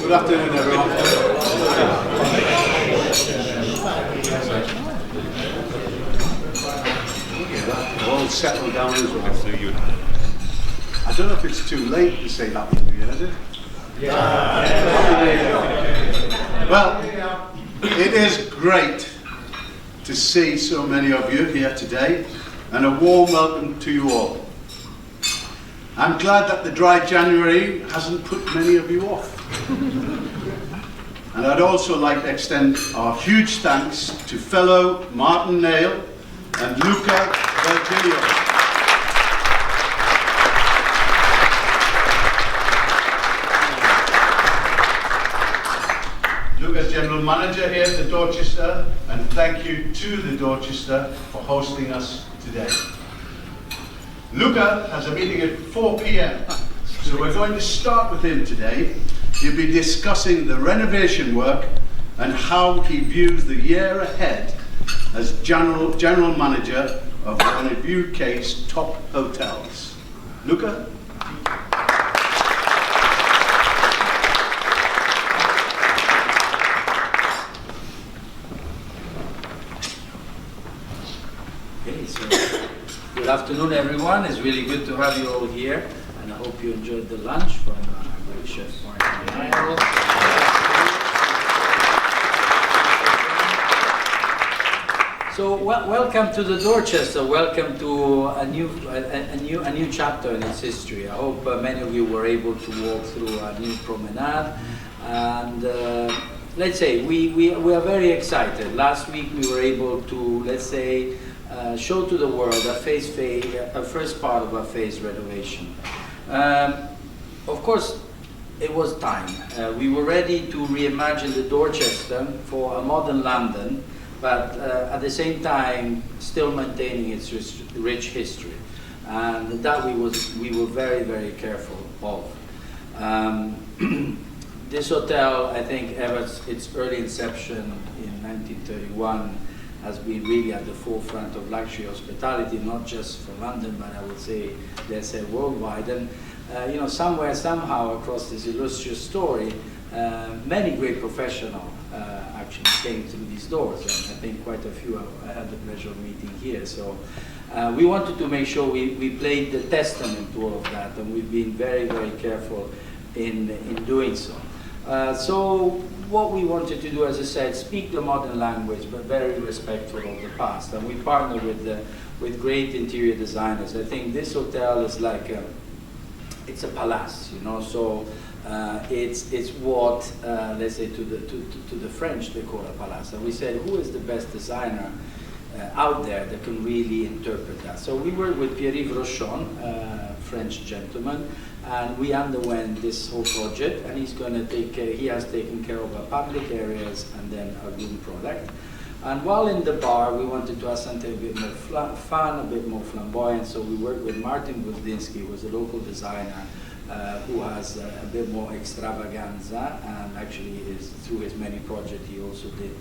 Good afternoon, everyone. All settled down as well. I don't know if it's too late to say Happy New Year, is it? Yeah. Well, it is great to see so many of you here today, and a warm welcome to you all. I'm glad that the dry January hasn't put many of you off. And I'd also like to extend our huge thanks to fellow Martin Nail and Luca Virgilio. Luca's General Manager here at the Dorchester, and thank you to the Dorchester for hosting us today. Luca has a meeting at 4 p.m, so we're going to start with him today. He'll be discussing the renovation work and how he views the year ahead as General Manager of one of UK's top hotels. Luca? Okay, so good afternoon, everyone. It's really good to have you all here, and I hope you enjoyed the lunch from great chef Martin. So welcome to the Dorchester. Welcome to a new chapter in its history. I hope many of you were able to walk through a new promenade, and let's say we are very excited. Last week we were able to, let's say, show to the world a first part of a phase renovation. Of course, it was time. We were ready to reimagine the Dorchester for a modern London, but at the same time still maintaining its rich history, and that we were very, very careful of. This hotel, I think, ever its early inception in 1931, has been really at the forefront of luxury hospitality, not just for London, but I would say, let's say, worldwide. And you know, somewhere, somehow, across this illustrious story, many great professionals actually came through these doors, and I think quite a few I had the pleasure of meeting here. So we wanted to make sure we played the testament to all of that, and we've been very, very careful in doing so. So what we wanted to do, as I said, speak the modern language, but very respectful of the past. And we partner with great interior designers. I think this hotel is like it's a palace, you know. So it's what let's say to the French they call a palace. And we said, who is the best designer out there that can really interpret that? So we worked with Pierre-Yves Rochon, French gentleman, and we underwent this whole project, and he's going to take care, he has taken care of our public areas and then our room product. And while in the bar, we wanted to have something a bit more fun, a bit more flamboyant, so we worked with Martin Guzdinsky, who was a local designer, who has a bit more extravaganza, and actually is through his many projects he also did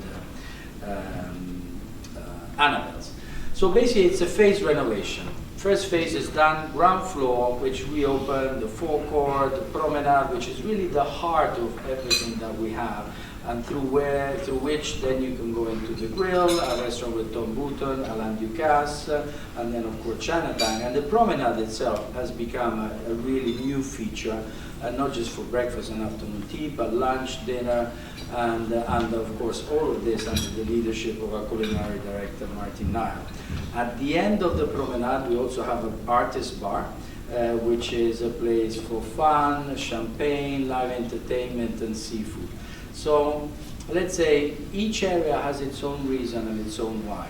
Annabelle's. So basically it's a phase renovation. First phase is done, ground floor, which we open, the forecourt, the promenade, which is really the heart of everything that we have, and through which then you can go into the grill, a restaurant with Tom Bouton, Alain Ducasse, and then of course Chinatown. And the promenade itself has become a really new feature, not just for breakfast and afternoon tea, but lunch, dinner, and of course all of this under the leadership of our culinary director, Martin Nile. At the end of the promenade, we also have an artist bar, which is a place for fun, champagne, live entertainment, and seafood. So let's say each area has its own reason and its own why.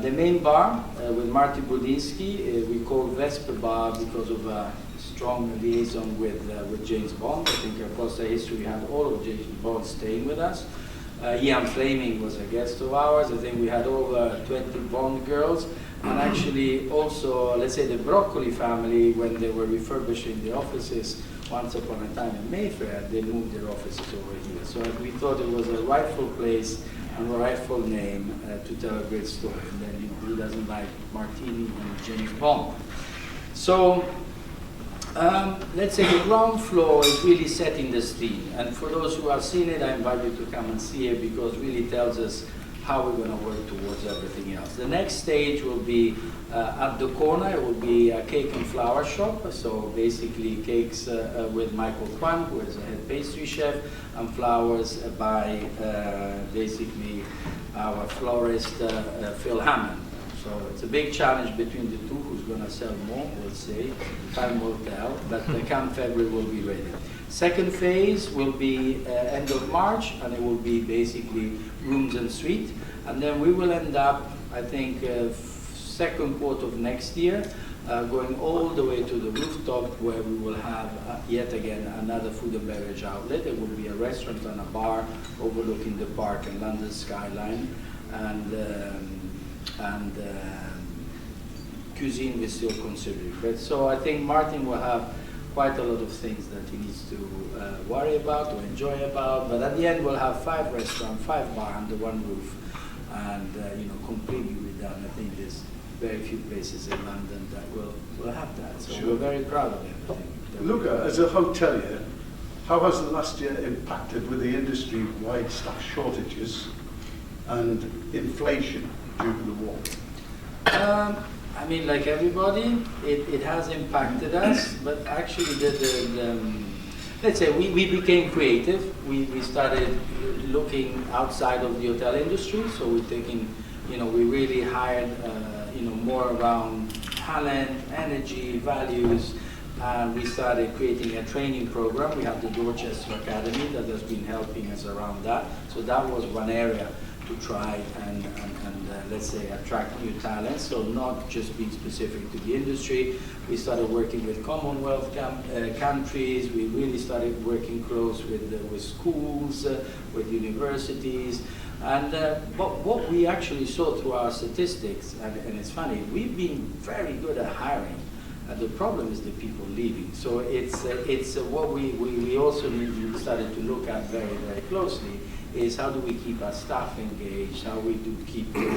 The main bar with Martin Budinsky, we call Vesper Bar because of a strong liaison with James Bond. I think across the history we had all of James Bond staying with us. Ian Fleming was a guest of ours. I think we had over 20 Bond girls. And actually also, let's say the Broccoli family, when they were refurbishing the offices once upon a time in Mayfair, they moved their offices over here. So we thought it was a rightful place and a rightful name to tell a great story. And then who doesn't like Martini and James Bond? So Let's say the ground floor is really setting the scene. And for those who have seen it, I invite you to come and see it because it really tells us how we're going to work towards everything else. The next stage will be at the corner. It will be a cake and flower shop. So basically cakes with Michael Kwan, who is a head pastry chef, and flowers by basically our florist, Phil Hammond. So it's a big challenge between the two. Who's going to sell more, we'll see. Time will tell, but come February we'll be ready. Second phase will be end of March, and it will be basically rooms and suite. And then we will end up, I think, second quarter of next year, going all the way to the rooftop where we will have, yet again, another food and beverage outlet. It will be a restaurant and a bar overlooking the park and London skyline. And cuisine we're still considering. But so I think Martin will have quite a lot of things that he needs to worry about or enjoy about. But at the end, we'll have 5 restaurants, 5 bars under one roof, and completely redone. I think there's very few places in London that will have that. So Sure. we're very proud of it. I think. Luca, as a hotelier, how has the last year impacted with the industry-wide staff shortages and inflation due to the war? I mean, like everybody, it has impacted us, but actually let's say we became creative. We started looking outside of the hotel industry, so we're taking, we really hired, more around talent, energy, values, and we started creating a training program. We have the Dorchester Academy that has been helping us around that. So that was one area to try and let's say attract new talents. So not just being specific to the industry. We started working with Commonwealth countries. We really started working close with schools, with universities. And what we actually saw through our statistics, and it's funny, we've been very good at hiring. The problem is the people leaving. So it's what we also started to look at very, very closely is how do we keep our staff engaged, how we do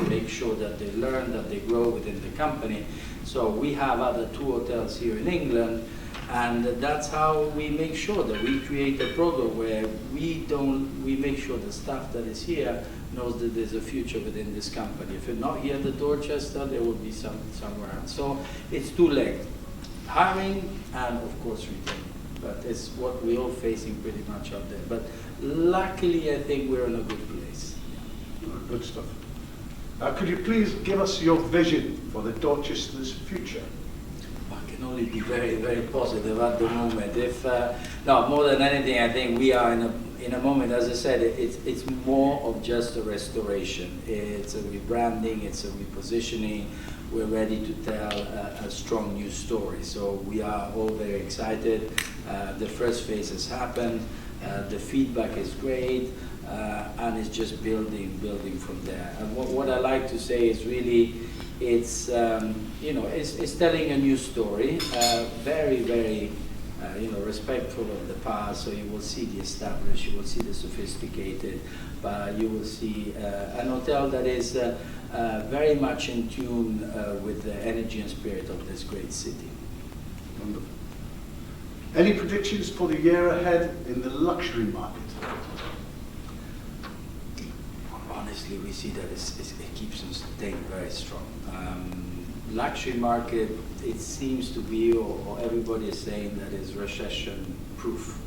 make sure that they learn, that they grow within the company. So we have other 2 hotels here in England, and that's how we make sure that we create a program where we make sure the staff that is here knows that there's a future within this company. If you're not here at the Dorchester, there will be somewhere else. So it's 2-legged, hiring and of course retaining. But it's what we're all facing pretty much out there. But luckily, I think we're in a good place. Good stuff. Could you please give us your vision for the Dorchester's future? I can only be very, very positive at the moment. No, more than anything, I think we are in a moment, as I said, it's more of just a restoration. It's a rebranding, it's a repositioning. We're ready to tell a strong new story. So we are all very excited. The first phase has happened. The feedback is great, and it's just building from there. And what I like to say is really, it's it's telling a new story. Very, very respectful of the past. So you will see the established, you will see the sophisticated, but you will see an hotel that is very much in tune with the energy and spirit of this great city. Wonderful. Any predictions for the year ahead in the luxury market? Honestly, we see that it keeps on staying very strong. Luxury market, it seems to be, or everybody is saying that is recession proof.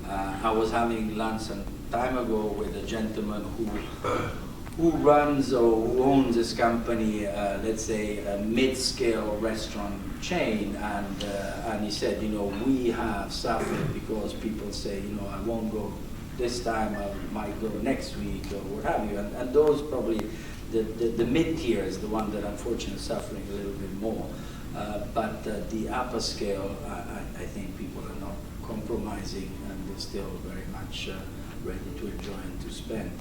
I was having lunch some time ago with a gentleman who runs or who owns this company, let's say a mid-scale restaurant chain, and he said, we have suffered because people say, I won't go this time, I might go next week or what have you, and those probably the mid-tier is the one that unfortunately is suffering a little bit more, but the upper scale, I think people are not compromising, and they're still very much ready to enjoy and to spend.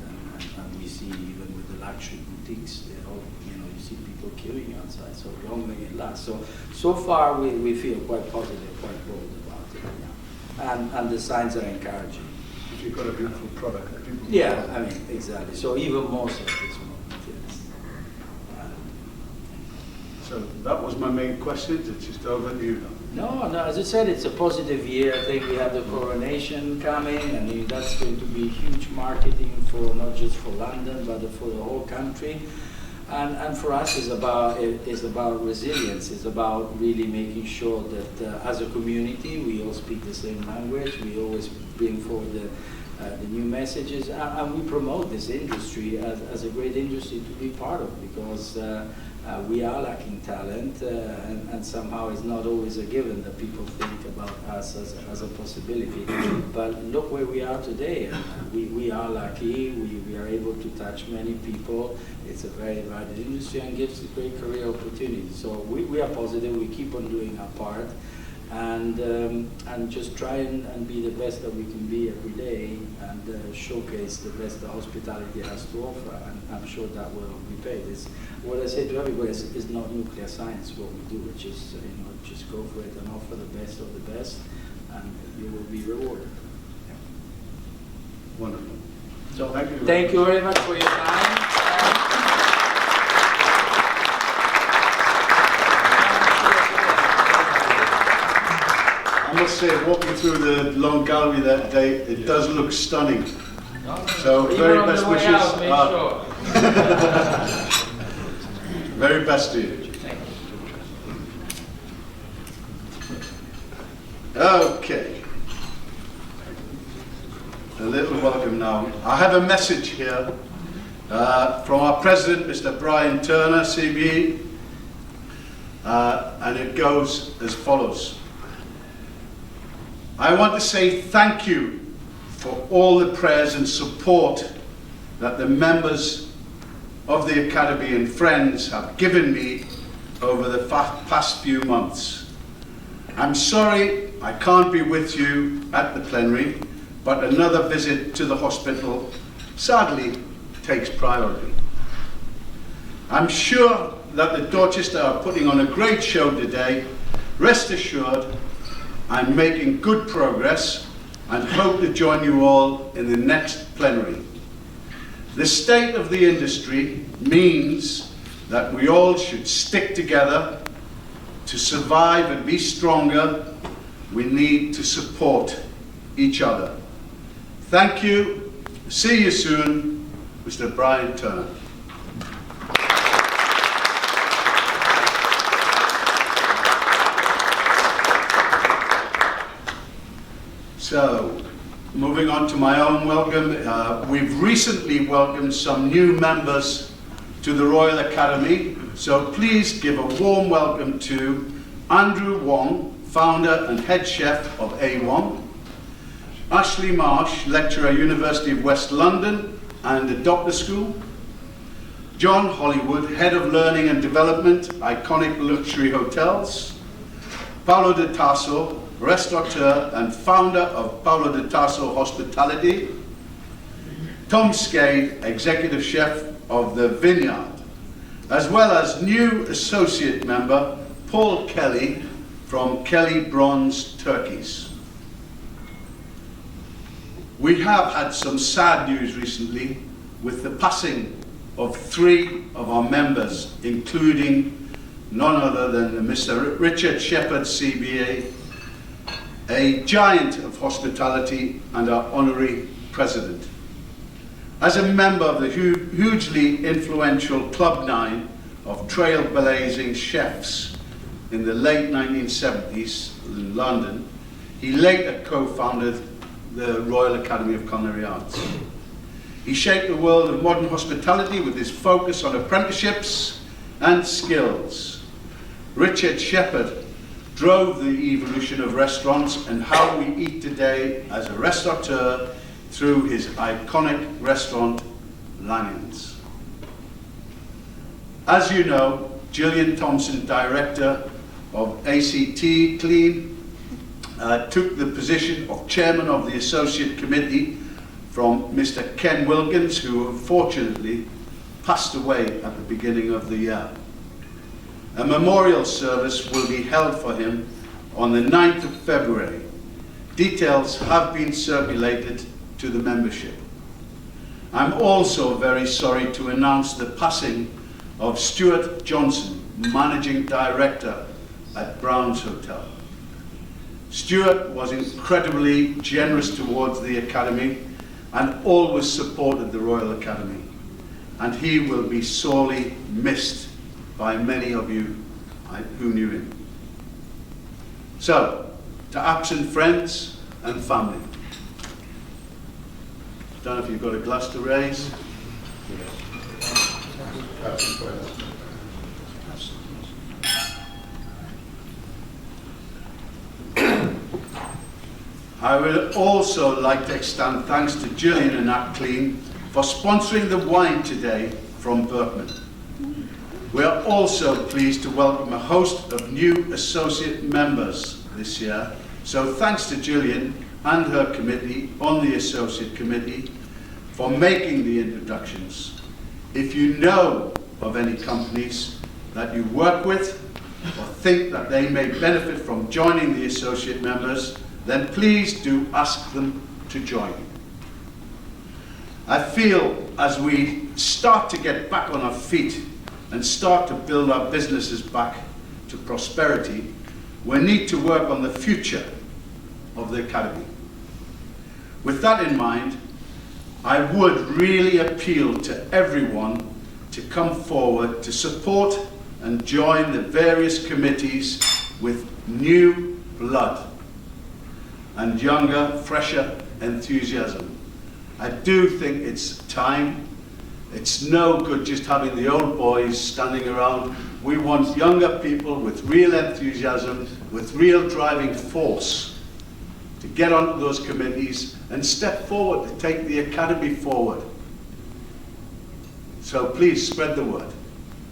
And we see even with the luxury boutiques, they're all, you see people queuing outside, so long may it last. So far we feel quite positive, quite bold about it, yeah. And the signs are encouraging. If you've got a beautiful product, people I mean, exactly. So even more so at this moment, yes. So that was my main question. It's just over to you now. No, as I said, it's a positive year. I think we have the coronation coming, and that's going to be huge marketing for not just for London, but for the whole country. And for us, it's about resilience. It's about really making sure that as a community, we all speak the same language. We always bring forward the new messages, and we promote this industry as a great industry to be part of, because we are lacking talent, and somehow it's not always a given that people think about us as a possibility. But look where we are today, and we are lucky. We are able to touch many people. It's a very vital industry and gives great career opportunities. So we are positive. We keep on doing our part, and just try and be the best that we can be every day, and showcase the best that hospitality has to offer. And I'm sure that will be paid. What I say to everybody is not nuclear science what we do, which is just go for it and offer the best of the best, and you will be rewarded. Yeah. Wonderful. So Thank you very much for your time. I must say, walking through the long gallery that day, it does look stunning. So very best wishes. Sure. Very best to you. Okay. A little welcome now. I have a message here from our president, Mr. Brian Turner, CBE, and it goes as follows. I want to say thank you for all the prayers and support that the members of the Academy and friends have given me over the past few months. I'm sorry I can't be with you at the plenary, but another visit to the hospital sadly takes priority. I'm sure that the Dorchester are putting on a great show today. Rest assured, I'm making good progress and hope to join you all in the next plenary. The state of the industry means that we all should stick together. To survive and be stronger, we need to support each other. Thank you. See you soon, Mr. Brian Turner. So, moving on to my own welcome, we've recently welcomed some new members to the Royal Academy, so please give a warm welcome to Andrew Wong, founder and head chef of A1, Ashley Marsh, lecturer, University of West London and the Doctor School, John Hollywood, head of learning and development, Iconic Luxury Hotels, Paolo de Tasso, restaurateur and founder of Paolo de Tasso Hospitality, Tom Skade, executive chef of the Vineyard, as well as new associate member Paul Kelly from Kelly Bronze Turkeys. We have had some sad news recently with the passing of 3 of our members, including none other than Mr. Richard Shepherd, CBA, a giant of hospitality and our honorary president. As a member of the hugely influential Club 9 of trailblazing chefs in the late 1970s in London, he later co-founded the Royal Academy of Culinary Arts. He shaped the world of modern hospitality with his focus on apprenticeships and skills. Richard Shepherd drove the evolution of restaurants and how we eat today as a restaurateur through his iconic restaurant, Langan's. As you know, Gillian Thompson, director of ACT Clean, took the position of chairman of the associate committee from Mr. Ken Wilkins, who unfortunately passed away at the beginning of the year. A memorial service will be held for him on the 9th of February. Details have been circulated to the membership. I'm also very sorry to announce the passing of Stuart Johnson, Managing Director at Brown's Hotel. Stuart was incredibly generous towards the Academy and always supported the Royal Academy, and he will be sorely missed by many of you who knew him. So, to absent friends and family. Don't know if you've got a glass to raise. I would also like to extend thanks to Gillian and Nat Clean for sponsoring the wine today from Berkman. We are also pleased to welcome a host of new associate members this year, so thanks to Gillian and her committee on the associate committee for making the introductions. If you know of any companies that you work with or think that they may benefit from joining the associate members, then please do ask them to join. I feel as we start to get back on our feet and start to build our businesses back to prosperity, we need to work on the future of the Academy. With that in mind, I would really appeal to everyone to come forward to support and join the various committees with new blood and younger, fresher enthusiasm. I do think it's time. It's no good just having the old boys standing around. We want younger people with real enthusiasm, with real driving force to get onto those committees and step forward to take the Academy forward. So please spread the word.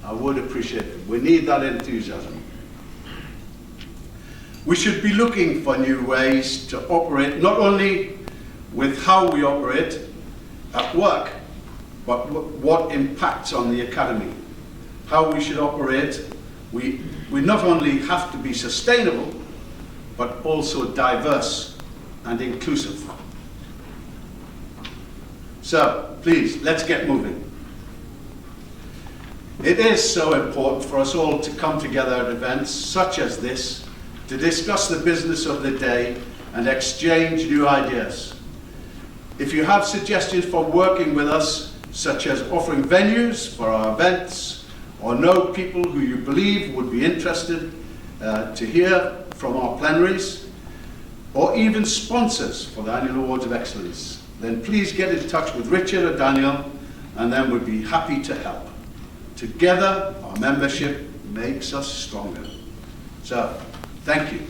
I would appreciate it. We need that enthusiasm. We should be looking for new ways to operate, not only with how we operate at work, but what impacts on the Academy. How we should operate. We not only have to be sustainable, but also diverse and inclusive. So, please, let's get moving. It is so important for us all to come together at events such as this to discuss the business of the day and exchange new ideas. If you have suggestions for working with us, such as offering venues for our events, or know people who you believe would be interested to hear from our plenaries, or even sponsors for the Annual Awards of Excellence, then please get in touch with Richard or Daniel, and then we'd be happy to help. Together, our membership makes us stronger. So, thank you.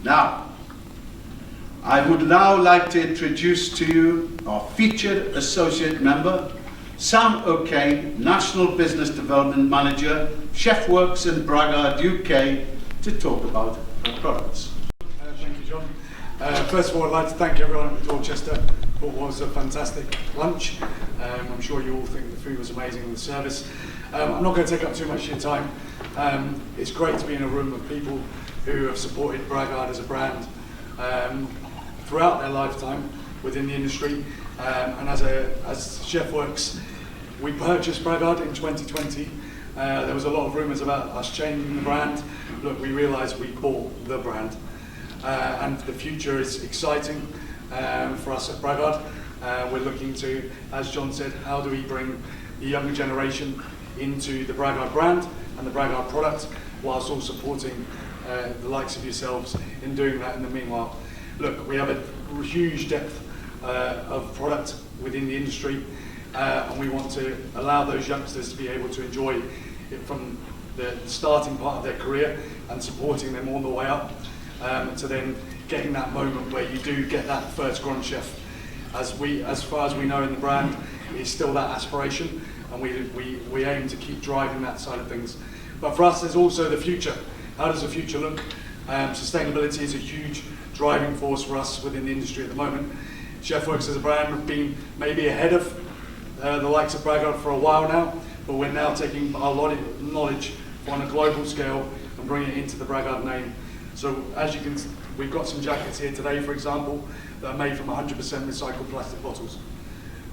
Now, I would now like to introduce to you our featured associate member, Sam O'Kane, National Business Development Manager, Chef Works in Bragard, UK, to talk about our products. Thank you, John. First of all, I'd like to thank everyone at Dorchester for what was a fantastic lunch. I'm sure you all think the food was amazing and the service. I'm not going to take up too much of your time. It's great to be in a room of people who have supported Bragard as a brand throughout their lifetime within the industry. And as Chef Works, we purchased Bragard in 2020. There was a lot of rumours about us changing the brand. Look, we realised we bought the brand. And the future is exciting for us at Bragard. We're looking to, as John said, how do we bring the younger generation into the Bragard brand and the Bragard product, whilst all supporting the likes of yourselves in doing that in the meanwhile. Look, we have a huge depth of product within the industry, and we want to allow those youngsters to be able to enjoy it from the starting part of their career and supporting them all the way up to then getting that moment where you do get that first Grand Chef. As far as we know in the brand, it's still that aspiration, and we aim to keep driving that side of things. But for us, there's also the future. How does the future look? Sustainability is a huge driving force for us within the industry at the moment. Chef Works as a brand have been maybe ahead of the likes of Bragard for a while now, but we're now taking our knowledge on a global scale and bringing it into the Bragard name. So as you can, we've got some jackets here today, for example, that are made from 100% recycled plastic bottles.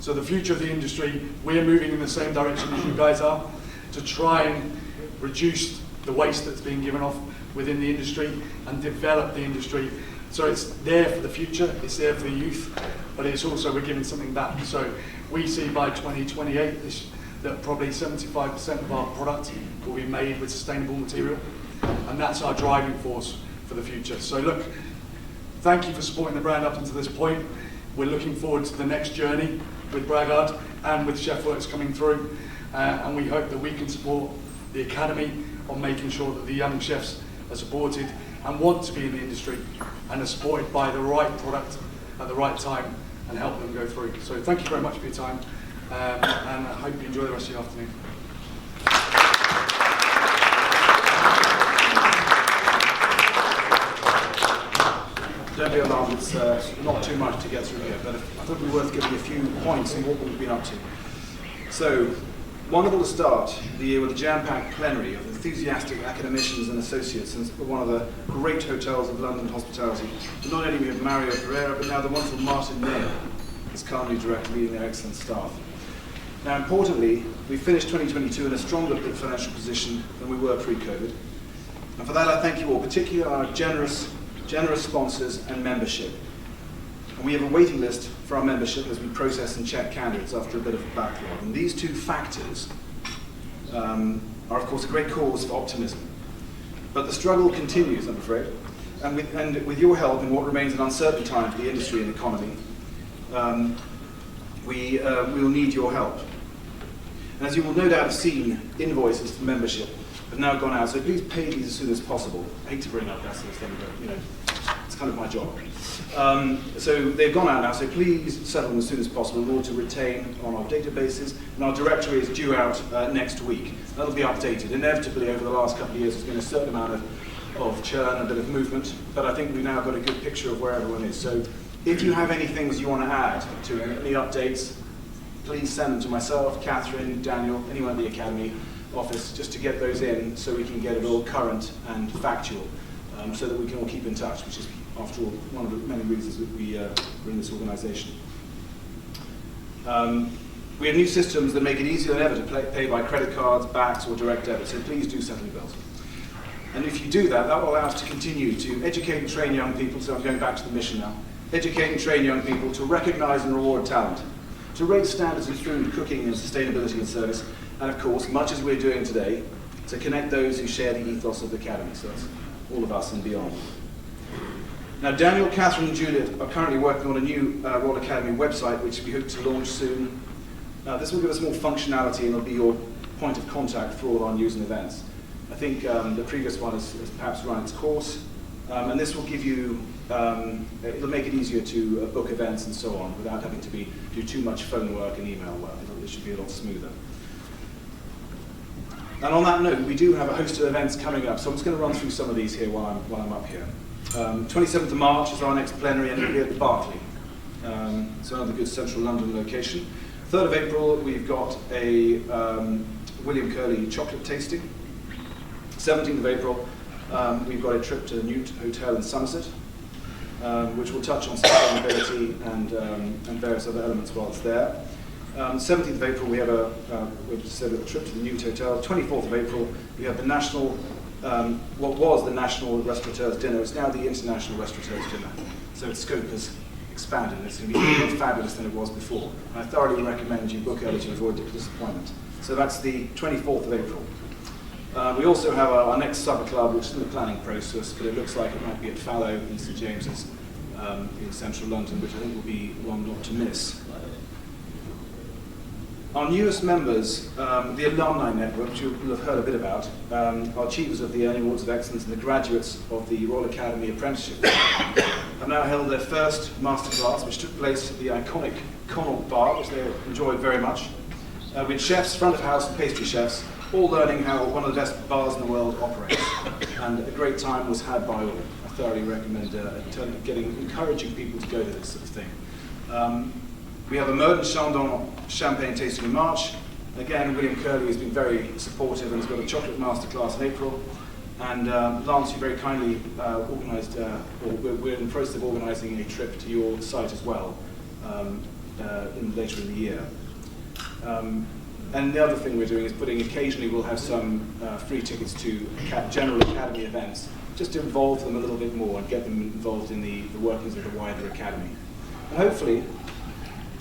So the future of the industry, we are moving in the same direction as you guys are, to try and reduce the waste that's being given off within the industry and develop the industry. So it's there for the future, it's there for the youth, but it's also we're giving something back. So we see by 2028 that probably 75% of our product will be made with sustainable material, and that's our driving force for the future. So look, thank you for supporting the brand up until this point. We're looking forward to the next journey with Bragard and with Chef Works coming through, and we hope that we can support the Academy on making sure that the young chefs are supported and want to be in the industry and are supported by the right product at the right time and help them go through. So thank you very much for your time, and I hope you enjoy the rest of your afternoon. Don't be alarmed, it's not too much to get through here, but I thought it would be worth giving a few points on what we've been up to. So, wonderful to start the year with a jam-packed plenary of enthusiastic academicians and associates in one of the great hotels of London hospitality. But not only we have Mario Pereira, but now the wonderful Martin Nail is currently director leading their excellent staff. Now, importantly, we finished 2022 in a stronger financial position than we were pre-COVID. And for that, I thank you all, particularly our generous sponsors and membership. And we have a waiting list for our membership as we process and check candidates after a bit of a backlog. And these two factors are, of course, a great cause for optimism. But the struggle continues, I'm afraid. And with your help in what remains an uncertain time for the industry and economy, we will need your help. And as you will no doubt have seen, invoices for membership have now gone out, so please pay these as soon as possible. I hate to bring up that sort of thing, but it's kind of my job. So they've gone out now, so please settle them as soon as possible in order to retain on our databases. And our directory is due out next week. That'll be updated. Inevitably, over the last couple of years, there's been a certain amount of churn, a bit of movement, but I think we've now got a good picture of where everyone is. So if you have any things you want to add to any updates, please send them to myself, Catherine, Daniel, anyone at the Academy office, just to get those in so we can get it all current and factual, so that we can all keep in touch, which is, after all, one of the many reasons that we are in this organisation. We have new systems that make it easier than ever to pay by credit cards, backs, or direct debit, so please do settle your bills. And if you do that, that will allow us to continue to educate and train young people, so I'm going back to the mission now, educate and train young people to recognise and reward talent, to raise standards in food, cooking, and sustainability and service, and of course, much as we're doing today, to connect those who share the ethos of the Academy, so that's all of us and beyond. Now, Daniel, Catherine, and Juliet are currently working on a new Royal Academy website, which we hope to launch soon. This will give us more functionality and it'll be your point of contact for all our news and events. I think the previous one has perhaps run its course, and this will give you, it'll make it easier to book events and so on without having to do too much phone work and email work. It should be a lot smoother. And on that note, we do have a host of events coming up, so I'm just going to run through some of these here while I'm up here. 27th of March is our next plenary, and it'll be at the Berkeley. So another good central London location. 3rd of April, we've got a William Curley chocolate tasting. 17th of April, we've got a trip to the new hotel in Somerset, which will touch on sustainability and various other elements while it's there. 17th of April, we have we've said a trip to the new hotel. 24th of April, we have the national, what was the National Restaurateurs Dinner. It's now the International Restaurateurs Dinner. So its scope has expanded, and it's going to be even more fabulous than it was before. And I thoroughly recommend you book early to avoid disappointment. So that's the 24th of April. We also have our next supper club, which is in the planning process, but it looks like it might be at Fallow in St James's in central London, which I think will be one not to miss. Our newest members, the Alumni Network, which you will have heard a bit about, our achievers of the Earning Awards of Excellence and the graduates of the Royal Academy Apprenticeship, have now held their first masterclass, which took place at the iconic Connaught Bar, which they enjoyed very much, with chefs, front of house and pastry chefs, all learning how one of the best bars in the world operates. And a great time was had by all. I thoroughly recommend encouraging people to go to this sort of thing. We have a Meurden Chandon champagne tasting in March. Again, William Curley has been very supportive and has got a chocolate masterclass in April. And Lance, you very kindly organised, or we're in the process of organising a trip to your site as well later in the year. And the other thing we're doing is occasionally we'll have some free tickets to general academy events, just to involve them a little bit more and get them involved in the workings of the wider academy. And hopefully,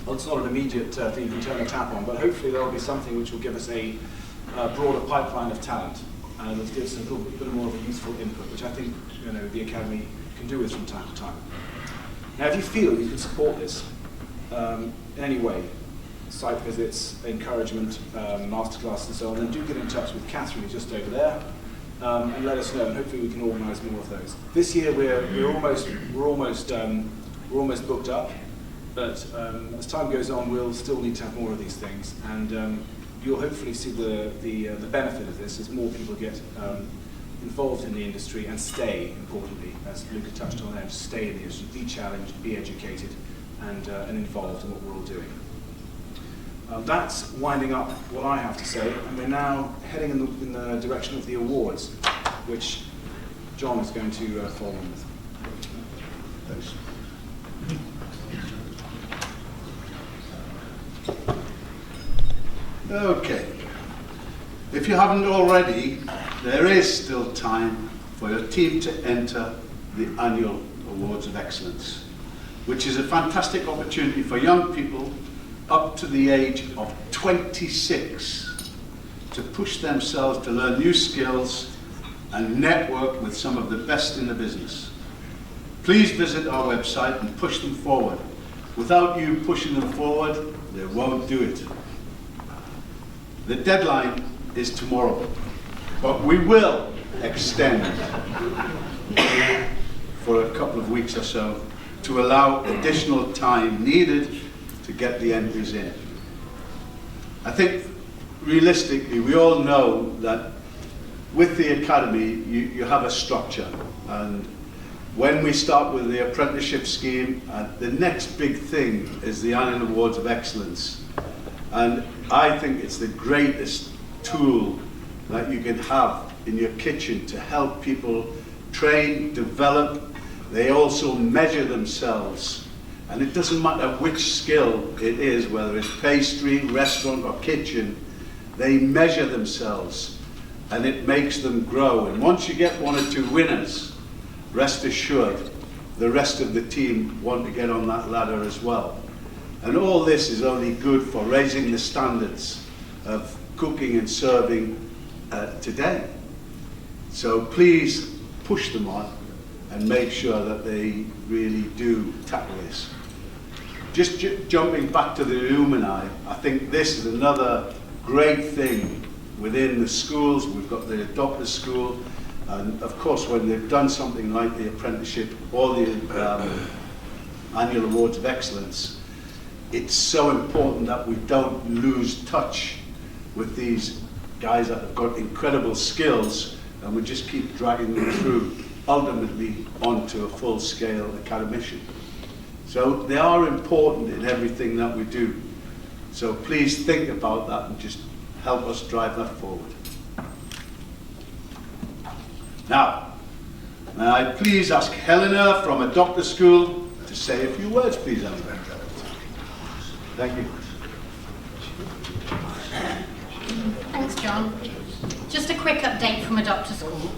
well, it's not an immediate thing you can turn a tap on, but hopefully there will be something which will give us a broader pipeline of talent and that gives us a little bit more of a useful input, which I think the academy can do with from time to time. Now, if you feel you can support this in any way, site visits, encouragement, masterclasses and so on, then do get in touch with Catherine, who's just over there, and let us know, and hopefully we can organise more of those. This year we're almost booked up, but as time goes on, we'll still need to have more of these things, and you'll hopefully see the benefit of this as more people get involved in the industry and stay, importantly, as Luca touched on there, stay in the industry, be challenged, be educated, and involved in what we're all doing. That's winding up what I have to say, and we're now heading in the direction of the awards, which John is going to follow on with. Thanks. Okay. If you haven't already, there is still time for your team to enter the annual Awards of Excellence, which is a fantastic opportunity for young people up to the age of 26 to push themselves to learn new skills and network with some of the best in the business. Please visit our website and push them forward. Without you pushing them forward, they won't do it. The deadline is tomorrow, but we will extend for a couple of weeks or so to allow additional time needed to get the entries in. I think realistically we all know that with the academy you have a structure, and when we start with the apprenticeship scheme, the next big thing is the annual Awards of Excellence, and I think it's the greatest tool that you can have in your kitchen to help people train, develop. They also measure themselves, and it doesn't matter which skill it is, whether it's pastry, restaurant or kitchen, they measure themselves and it makes them grow. And once you get one or two winners, rest assured the rest of the team want to get on that ladder as well. And all this is only good for raising the standards of cooking and serving today. So please push them on and make sure that they really do tackle this. Just jumping back to the alumni, I think this is another great thing within the schools. We've got the Doctor's School, and of course when they've done something like the apprenticeship or the annual Awards of Excellence, it's so important that we don't lose touch with these guys that have got incredible skills, and we just keep dragging them through, ultimately onto a full-scale academician. So they are important in everything that we do. So please think about that and just help us drive that forward. Now, may I please ask Helena from a Doctor's School to say a few words, please, Helena. Thank you. Thanks, John. Just a quick update from a Doctor's School.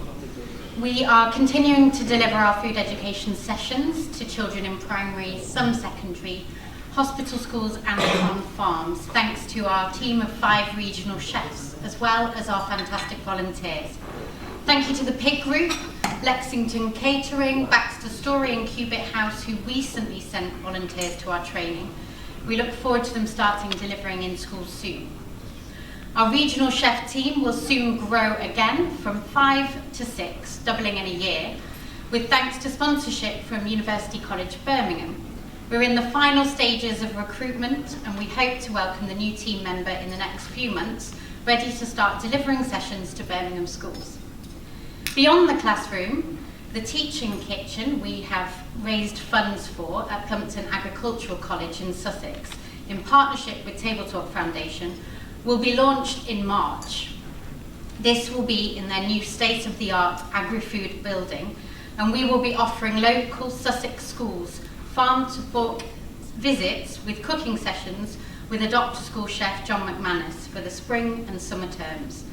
We are continuing to deliver our food education sessions to children in primary, some secondary, hospital schools and on farms, thanks to our team of 5 regional chefs, as well as our fantastic volunteers. Thank you to the Pig Group, Lexington Catering, Baxter Story and Cubitt House, who recently sent volunteers to our training. We look forward to them starting delivering in schools soon. Our regional chef team will soon grow again from 5 to 6, doubling in a year, with thanks to sponsorship from University College Birmingham. We're in the final stages of recruitment, and we hope to welcome the new team member in the next few months, ready to start delivering sessions to Birmingham schools. Beyond the classroom, the teaching kitchen we have raised funds for at Plumpton Agricultural College in Sussex, in partnership with Table Talk Foundation, will be launched in March. This will be in their new state-of-the-art agri-food building, and we will be offering local Sussex schools farm-to-fork visits with cooking sessions with Adopt a School chef John McManus for the spring and summer terms.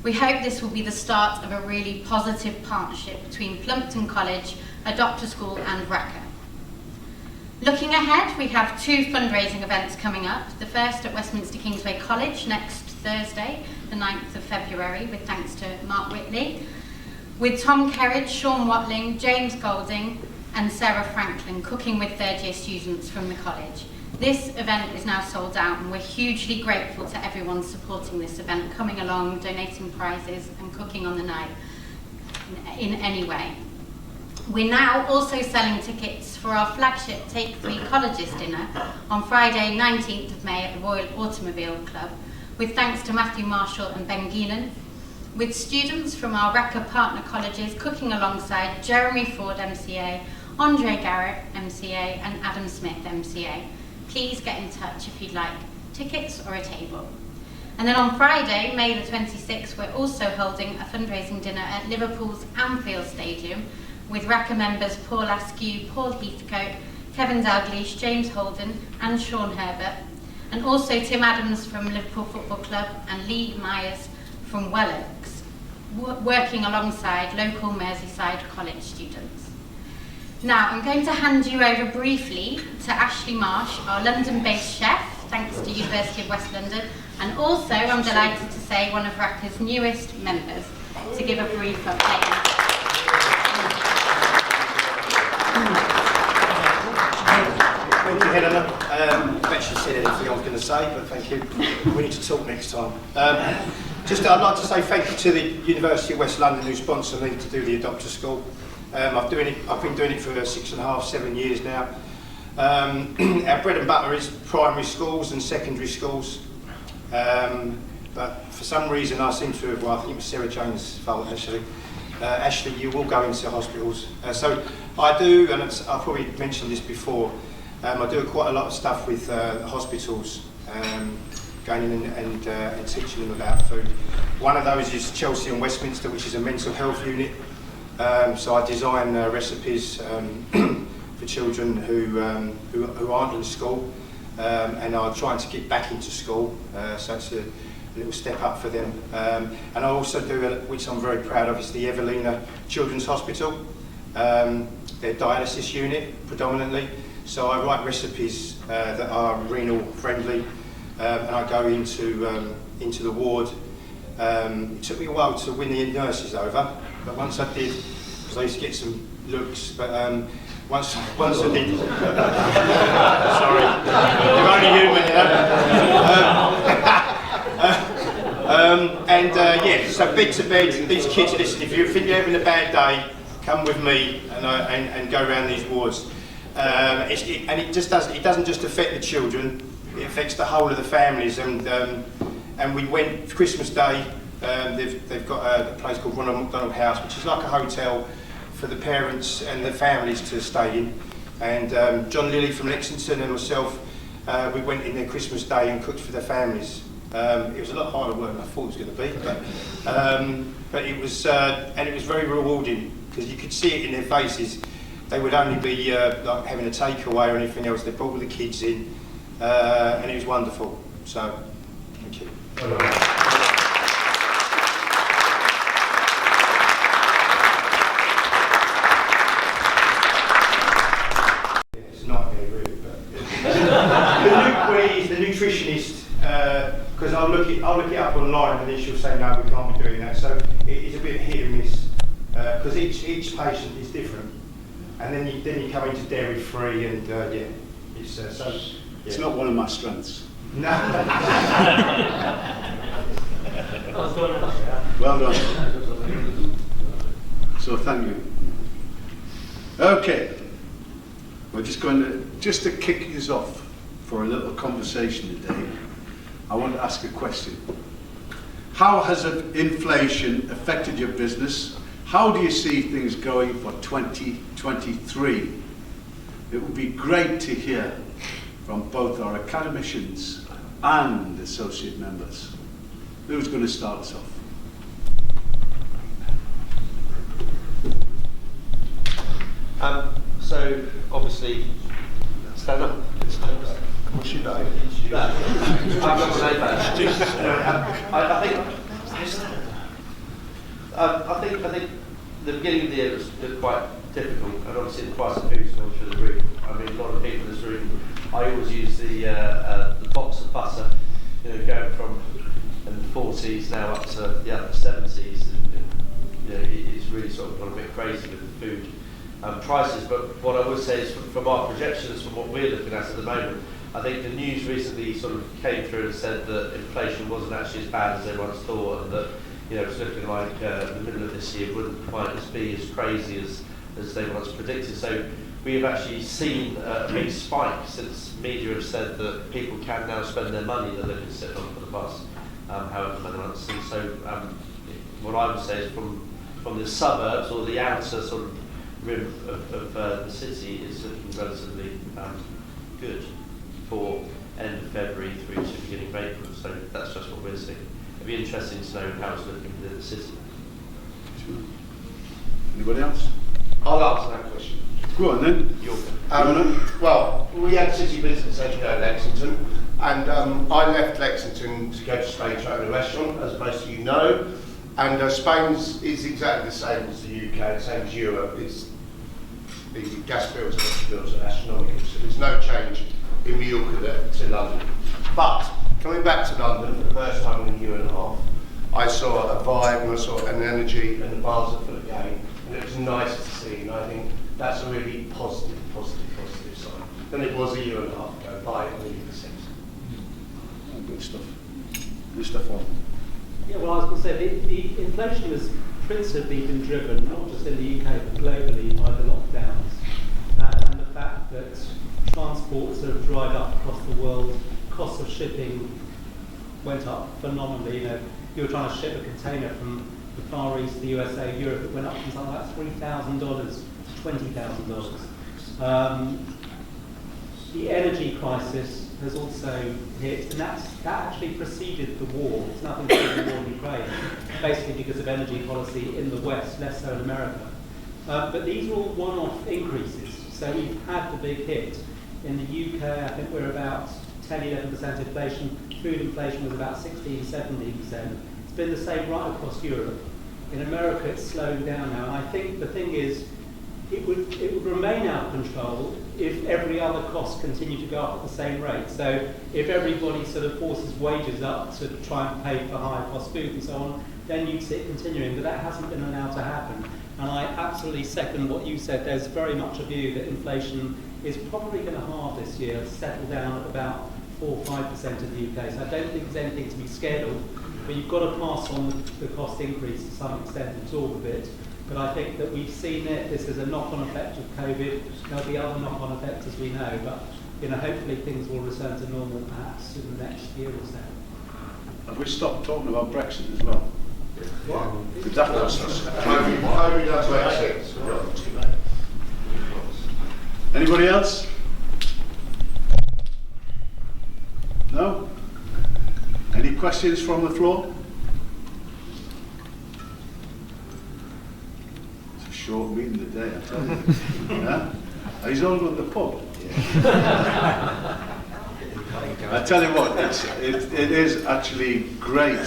We hope this will be the start of a really positive partnership between Plumpton College, Adopt a School and RACA. Looking ahead, we have 2 fundraising events coming up. The first at Westminster Kingsway College next Thursday, the 9th of February, with thanks to Mark Whitley, with Tom Kerridge, Sean Watling, James Golding and Sarah Franklin cooking with third-year students from the college. This event is now sold out and we're hugely grateful to everyone supporting this event, coming along, donating prizes and cooking on the night in any way. We're now also selling tickets for our flagship Take 3 Colleges dinner on Friday 19th of May at the Royal Automobile Club, with thanks to Matthew Marshall and Ben Geelan, with students from our RACA partner colleges cooking alongside Jeremy Ford MCA, Andre Garrett MCA and Adam Smith MCA. Please get in touch if you'd like tickets or a table. And then on Friday, May the 26th, we're also holding a fundraising dinner at Liverpool's Anfield Stadium with RACA members Paul Askew, Paul Heathcote, Kevin Dalglish, James Holden and Sean Herbert, and also Tim Adams from Liverpool Football Club and Lee Myers from Wellox, working alongside local Merseyside College students. Now, I'm going to hand you over briefly to Ashley Marsh, our London-based chef, thanks to University of West London, and also, I'm delighted to say, one of RACA's newest members, to give a brief update. Thank you, Helena. I've actually said anything I was going to say, but thank you. We need to talk next time. I'd like to say thank you to the University of West London who sponsored me to do the Adopt a School. I've been doing it for 6.5, 7 years now. Our bread and butter is primary schools and secondary schools. But for some reason I seem to have, I think it was Sarah Jones' fault actually. Ashley, you will go into hospitals. So I do, and I've probably mentioned this before, I do quite a lot of stuff with hospitals, going in and teaching them about food. One of those is Chelsea and Westminster, which is a mental health unit. So I design recipes for children who aren't in school, and are trying to get back into school. So it's a little step up for them. And I also do, which I'm very proud of, is the Helena Children's Hospital, their dialysis unit predominantly. So I write recipes that are renal friendly, and I go into the ward. It took me a while to win the nurses over, but once I did, because I used to get some looks, but once I did, sorry, you're only human, you know. Yeah, so bed to bed, these kids, listen, if you think you're having a bad day, come with me and go around these wards. It doesn't just affect the children, it affects the whole of the families. And we went for Christmas Day. They've got a place called Ronald McDonald House, which is like a hotel for the parents and the families to stay in. And John Lilly from Lexington and myself, we went in there Christmas Day and cooked for the families. It was a lot harder work than I thought it was going to be, but it was, and it was very rewarding because you could see it in their faces. They would only be like having a takeaway or anything else. They brought all the kids in, and it was wonderful. So, thank you. It's not very rude, but the nutritionist, because I'll look it up online and then she'll say no, we can't be doing that. So it's a bit hit and miss because each patient is different. And then you come into dairy free, and yeah, it's so. Yeah. It's not one of my strengths. No. Well done. So thank you. Okay, we're just going to kick you off for a little conversation today. I want to ask a question. How has inflation affected your business? How do you see things going for 2023? It would be great to hear from both our academicians and associate members. Who's going to start us off? So obviously, stand up. What's your name? I've got my name back. I think the beginning of the year was quite difficult, and obviously the price of food's gone through the roof. I mean, a lot of people in this room, I always use the box of butter, going from in the 40s now up to the upper 70s, and it's really sort of gone a bit crazy with the food prices. But what I would say is from our projections, from what we're looking at the moment, I think the news recently sort of came through and said that inflation wasn't actually as bad as everyone's thought, and that it's looking like the middle of this year wouldn't quite be as crazy as they once predicted. So we have actually seen a big spike since media have said that people can now spend their money that they've been sitting on for the past however many months. And so what I would say is from the suburbs or the outer sort of rim of the city is looking relatively good for end of February through to beginning of April. So that's just what we're seeing. It'd be interesting to know how it's looking within the city. Anybody else? I'll answer that question. Go on then. Well, we had city business, as you know, in Lexington, and I left Lexington to go to Spain to open a restaurant, as most of you know. And Spain's is exactly the same as the UK, the same as Europe. It's the gas bills and electric bills are astronomical, so there's no change in Mallorca to London. But coming back to London for the first time in a year and a half, I saw a vibe and I saw an energy, and the bars are full again, and it was nice to see, and I think that's a really positive sign than it was a year and a half ago, by 1,000,000%. Good stuff. Good stuff on. Yeah, well, I was going to say, the inflation has principally been driven, not just in the UK, but globally by the lockdowns, and the fact that transports have dried up across the world, costs of shipping went up phenomenally. You were trying to ship a container from the Far East, the USA, Europe, it went up from something like $3,000 to $20,000. The energy crisis has also hit, and that actually preceded the war. It's nothing to do with the war in Ukraine, basically because of energy policy in the West, less so in America. But these are all one-off increases. So we've had the big hit. In the UK, I think we're about 10-11% inflation. Food inflation was about 16-17%. It's been the same right across Europe. In America, it's slowing down now. And I think the thing is, it would remain out of control if every other cost continued to go up at the same rate. So if everybody sort of forces wages up to try and pay for higher cost food and so on, then you'd see it continuing. But that hasn't been allowed to happen. And I absolutely second what you said. There's very much a view that inflation is probably going to halve this year, settle down at about 4 or 5% of the UK. So I don't think there's anything to be scared of. But you've got to pass on the cost increase to some extent, absorb a bit. But I think that we've seen it. This is a knock-on effect of COVID. There'll be other knock-on effects, as we know. But hopefully things will return to normal, perhaps in the next year or so. Have we stopped talking about Brexit as well? What? Did that cost us? Only does make sense. Anybody else? No? Any questions from the floor? It's a short meeting today, I tell you. Yeah? He's all going to the pub. I tell you what, it is actually great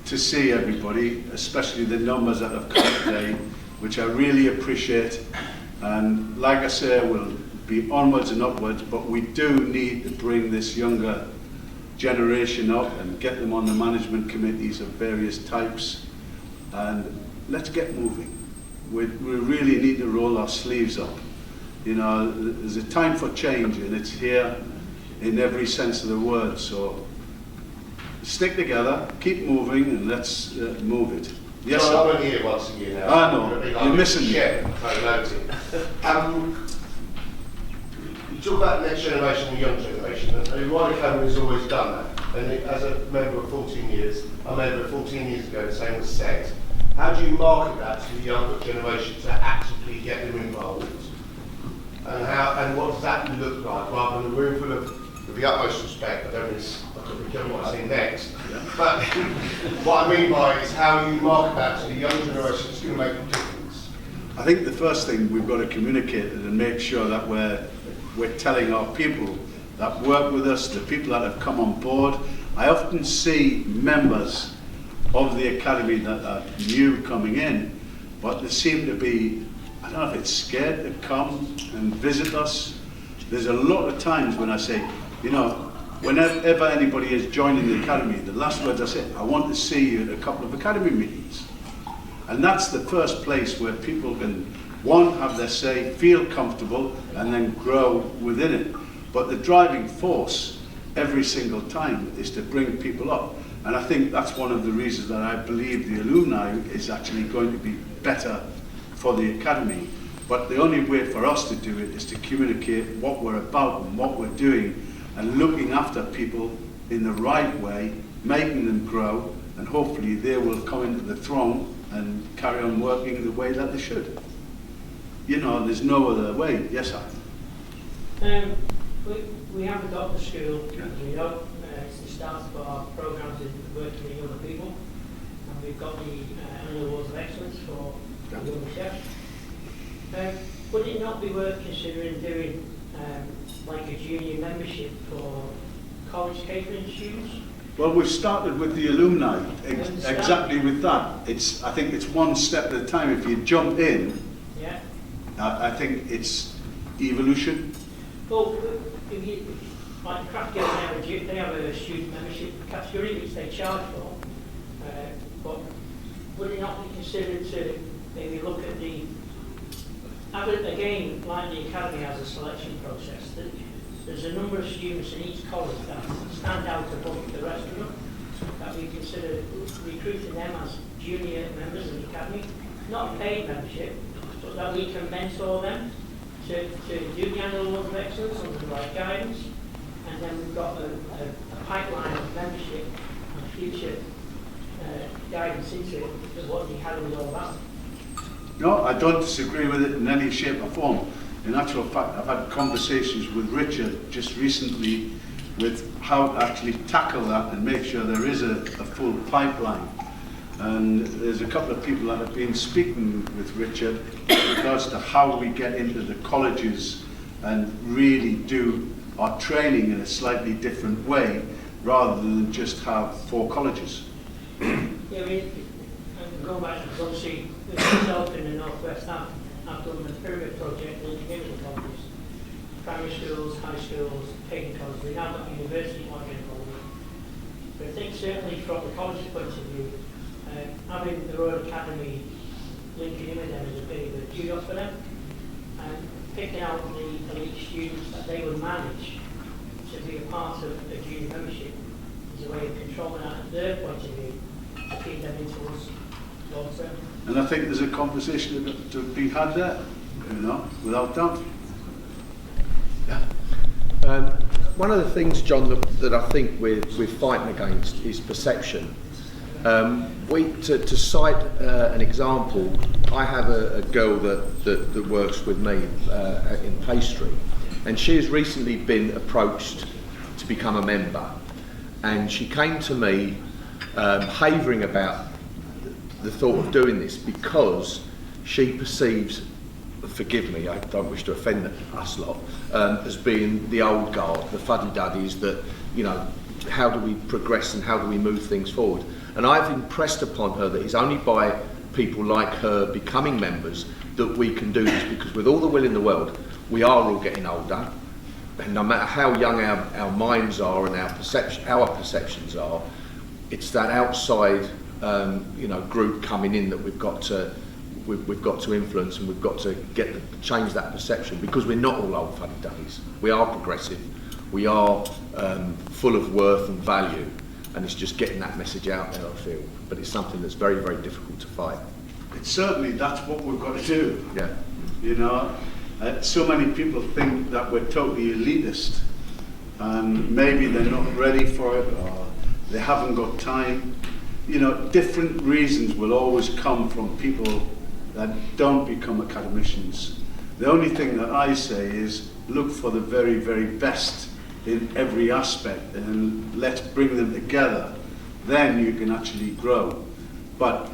to see everybody, especially the numbers that have come today, which I really appreciate. And like I say, we'll be onwards and upwards, but we do need to bring this younger generation up and get them on the management committees of various types. And let's get moving. We really need to roll our sleeves up. There's a time for change, and it's here in every sense of the word. So stick together, keep moving, and let's move it. Yes, John, sir. I'm only here once a year now. I know. You're missing me. Yeah, you talk about the next generation and the young generation, and Ryder Academy has always done that. And as a member of 14 years, I remember 14 years ago the same was said. How do you market that to the younger generation to actively get them involved? And what does that look like, rather than a room full of, with the utmost respect, I don't really care what I say next, but what I mean by it is how you market that to the young generation is going to make a difference. I think the first thing we've got to communicate and make sure that we're telling our people that work with us, the people that have come on board. I often see members of the academy that are new coming in, but they seem to be, I don't know if it's scared to come and visit us. There's a lot of times when I say, you know, whenever anybody is joining the academy, the last words I say, I want to see you at a couple of academy meetings. And that's the first place where people can, one, have their say, feel comfortable, and then grow within it. But the driving force every single time is to bring people up. And I think that's one of the reasons that I believe the alumni is actually going to be better for the academy. But the only way for us to do it is to communicate what we're about and what we're doing, and looking after people in the right way, making them grow, and hopefully they will come into the throng and carry on working the way that they should. You know, there's no other way. Yes, sir? We have a doctor school, as you know. It's the start of our programmes in working with other people. And we've got the Annual Awards of Excellence for the young chef. Would it not be worth considering doing like a junior membership for college catering students? Well, we've started with the alumni, exactly with that. I think it's one step at a time. If you jump in, yeah. I think it's evolution. Well, if you, like Craft Guild, they have a student membership category which they charge for. But would it not be considered to maybe look at again, like the academy has a selection process, that there's a number of students in each college that stand out above the rest of them, that we consider recruiting them as junior members of the academy, not a paid membership, but that we can mentor them to do the Annual Awards of Excellence under the right guidance, and then we've got a pipeline of membership and future guidance into it, of what the academy is all about. No, I don't disagree with it in any shape or form. In actual fact, I've had conversations with Richard just recently with how to actually tackle that and make sure there is a full pipeline. And there's a couple of people that have been speaking with Richard in regards to how we get into the colleges and really do our training in a slightly different way rather than just have 4 colleges. Yeah, I mean, going back to obviously with myself in the Northwest, I've done the pyramid project linking in with the colleges, primary schools, high schools, taking colleges. We now got university one in college. But I think certainly from the college's point of view, having the Royal Academy linking in with them is a bit of a kudos for them, and picking out the elite students that they would manage to be a part of the junior membership is a way of controlling that at their point of view to feed them into us long term. And I think there's a conversation to be had there, you know, without doubt. Yeah. One of the things, John, that I think we're fighting against is perception. To cite an example, I have a girl that works with me in pastry, and she has recently been approached to become a member, and she came to me havering about the thought of doing this because she perceives, forgive me, I don't wish to offend us lot, as being the old guard, the fuddy-duddies that, you know, how do we progress and how do we move things forward? And I've impressed upon her that it's only by people like her becoming members that we can do this, because with all the will in the world, we are all getting older, and no matter how young our minds are and our perceptions are, it's that outside group coming in that we've got to influence, and we've got to change that perception, because we're not all old fuddy-duddies. We are progressive, we are full of worth and value, and it's just getting that message out there, I feel. But it's something that's very, very difficult to fight. It's certainly, that's what we've got to do. Yeah. You know, so many people think that we're totally elitist, and maybe they're not ready for it, or they haven't got time. You know, different reasons will always come from people that don't become academicians. The only thing that I say is look for the very, very best in every aspect, and let's bring them together. Then you can actually grow. But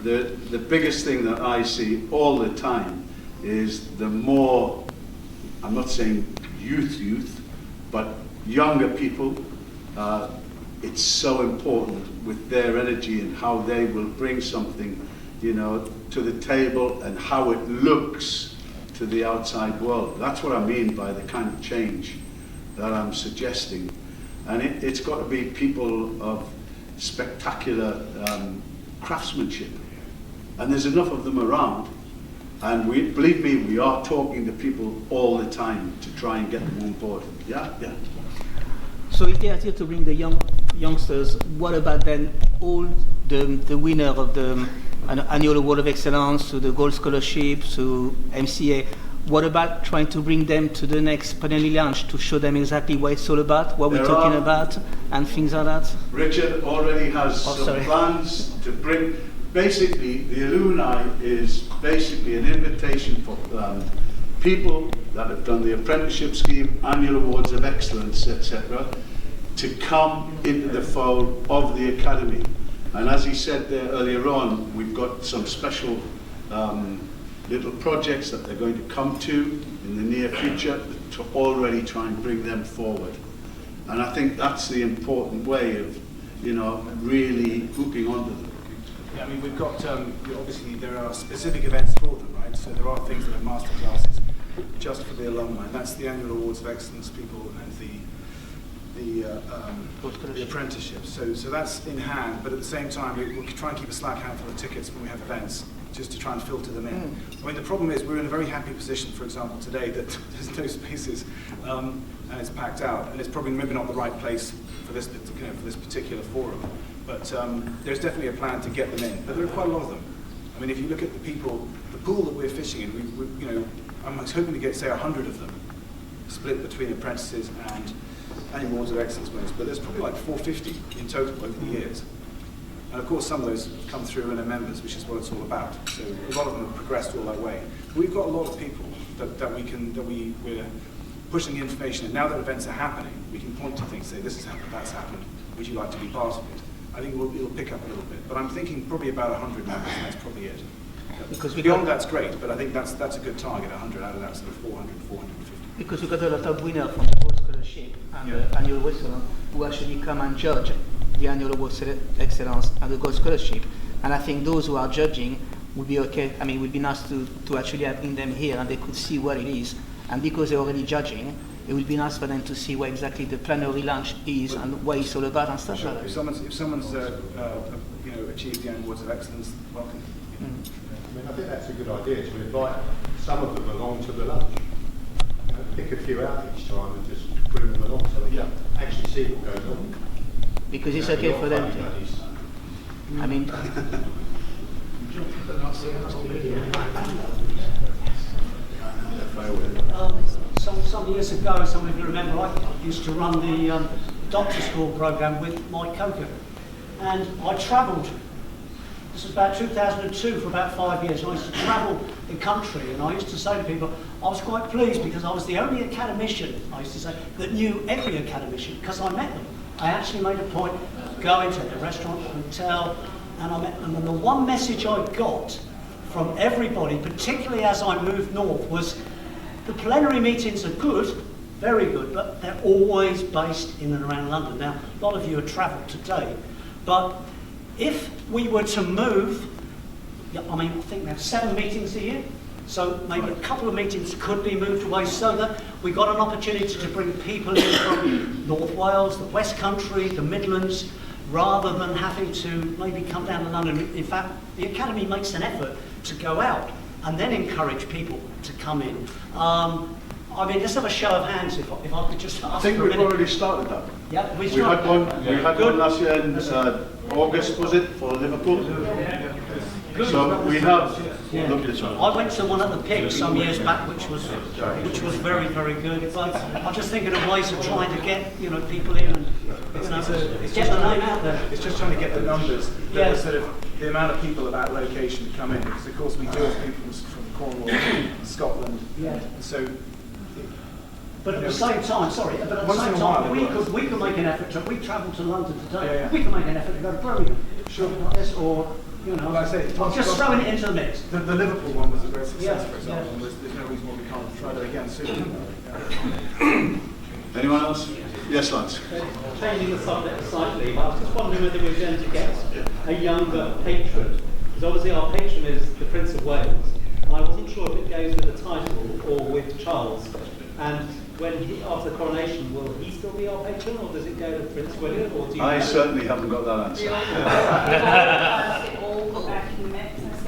the biggest thing that I see all the time is the more, I'm not saying youth, but younger people, it's so important with their energy and how they will bring something, you know, to the table and how it looks to the outside world. That's what I mean by the kind of change that I'm suggesting. And it's got to be people of spectacular craftsmanship. And there's enough of them around. And believe me, we are talking to people all the time to try and get them on board. Yeah, yeah. So if they are here to bring the youngsters, what about then all the winner of the annual Award of Excellence, to the Gold Scholarship, to MCA? What about trying to bring them to the next Plenary lunch to show them exactly what it's all about, what we're talking about, and things like that? Richard already has some plans to bring. Basically, the alumni is basically an invitation for people that have done the apprenticeship scheme, annual awards of excellence, etc., to come into the fold of the academy. And as he said there earlier on, we've got some special little projects that they're going to come to in the near future to already try and bring them forward. And I think that's the important way of, you know, really hooking onto them. Yeah, I mean, we've got, obviously there are specific events for them, right? So there are things that are master classes just for the alumni. And that's the annual awards of excellence people and the apprenticeships. So that's in hand, but at the same time, we'll try and keep a slack handful of tickets when we have events, just to try and filter them in. I mean, the problem is we're in a very happy position, for example, today, that there's no spaces and it's packed out, and it's probably maybe not the right place for this, for this particular forum. But there's definitely a plan to get them in. But there are quite a lot of them. I mean, if you look at the people, the pool that we're fishing in, I'm hoping to get, say, 100 of them split between apprentices and annual awards of excellence winners. But there's probably like 450 in total over the years. And of course, some of those come through and are members, which is what it's all about. So a lot of them have progressed all that way. But we've got a lot of people we're pushing the information. And now that events are happening, we can point to things, say, this has happened, that's happened. Would you like to be part of it? I think it'll pick up a little bit. But I'm thinking probably about 100 members, and that's probably it. Because beyond that's great, but I think that's a good target, 100 out of that sort of 400, 450. Because we've got a lot of winners from the Gold Scholarship and the annual Awards who actually come and judge the annual Awards of Excellence and the Gold Scholarship. And I think those who are judging would be okay. I mean, it would be nice to actually bring them here and they could see what it is. And because they're already judging, it would be nice for them to see what exactly the plenary lunch is and what it's all about and stuff sure. like that. If someone's achieved the annual Awards of Excellence, welcome. I mean, I think that's a good idea to invite some of them along to the lunch. Pick a few out each time and just bring them along so they can actually see what goes on. Because it's okay for them to. I mean. Some years ago, some of you remember, I used to run the doctor school program with Mike Coker, and I travelled. This was about 2002 for about 5 years. And I used to travel the country, and I used to say to people, I was quite pleased because I was the only academician, I used to say, that knew every academician because I met them. I actually made a point of going to the restaurant, hotel, and I met them. And the one message I got from everybody, particularly as I moved north, was the plenary meetings are good, very good, but they're always based in and around London. Now, a lot of you have travelled today, but if we were to move, I mean, I think we have 7 meetings a year, so maybe a couple of meetings could be moved away so that we got an opportunity to bring people in from North Wales, the West Country, the Midlands, rather than having to maybe come down to London. In fact, the Academy makes an effort to go out and then encourage people to come in. I mean, let's have a show of hands if I could just ask. I think we've already started that. Yeah, we had one last year in August, was it, for Liverpool? So we have looked at one. I went to one at the Pig some years back, which was very, very good. But I'm just thinking of ways of trying to get people in and get the name out there. It's just trying to get the numbers, sort of the amount of people at that location to come in, because of course we do have people from Cornwall, Scotland, so. But at the same time, we could make an effort to. We travel to London today. We can make an effort to go to Birmingham. Sure. Or like I say, I'm just throwing it into the mix. The Liverpool one was a great success, for example. And there's no reason why we can't try that again soon. Anyone else? Yes, Lance. Changing the subject slightly, I was just wondering whether we're going to get a younger patron. Because obviously our patron is the Prince of Wales. And I wasn't sure if it goes with the title or with Charles. And when after the coronation, will he still be our patron, or does it go to Prince William? Or do you know? Certainly haven't got that answer.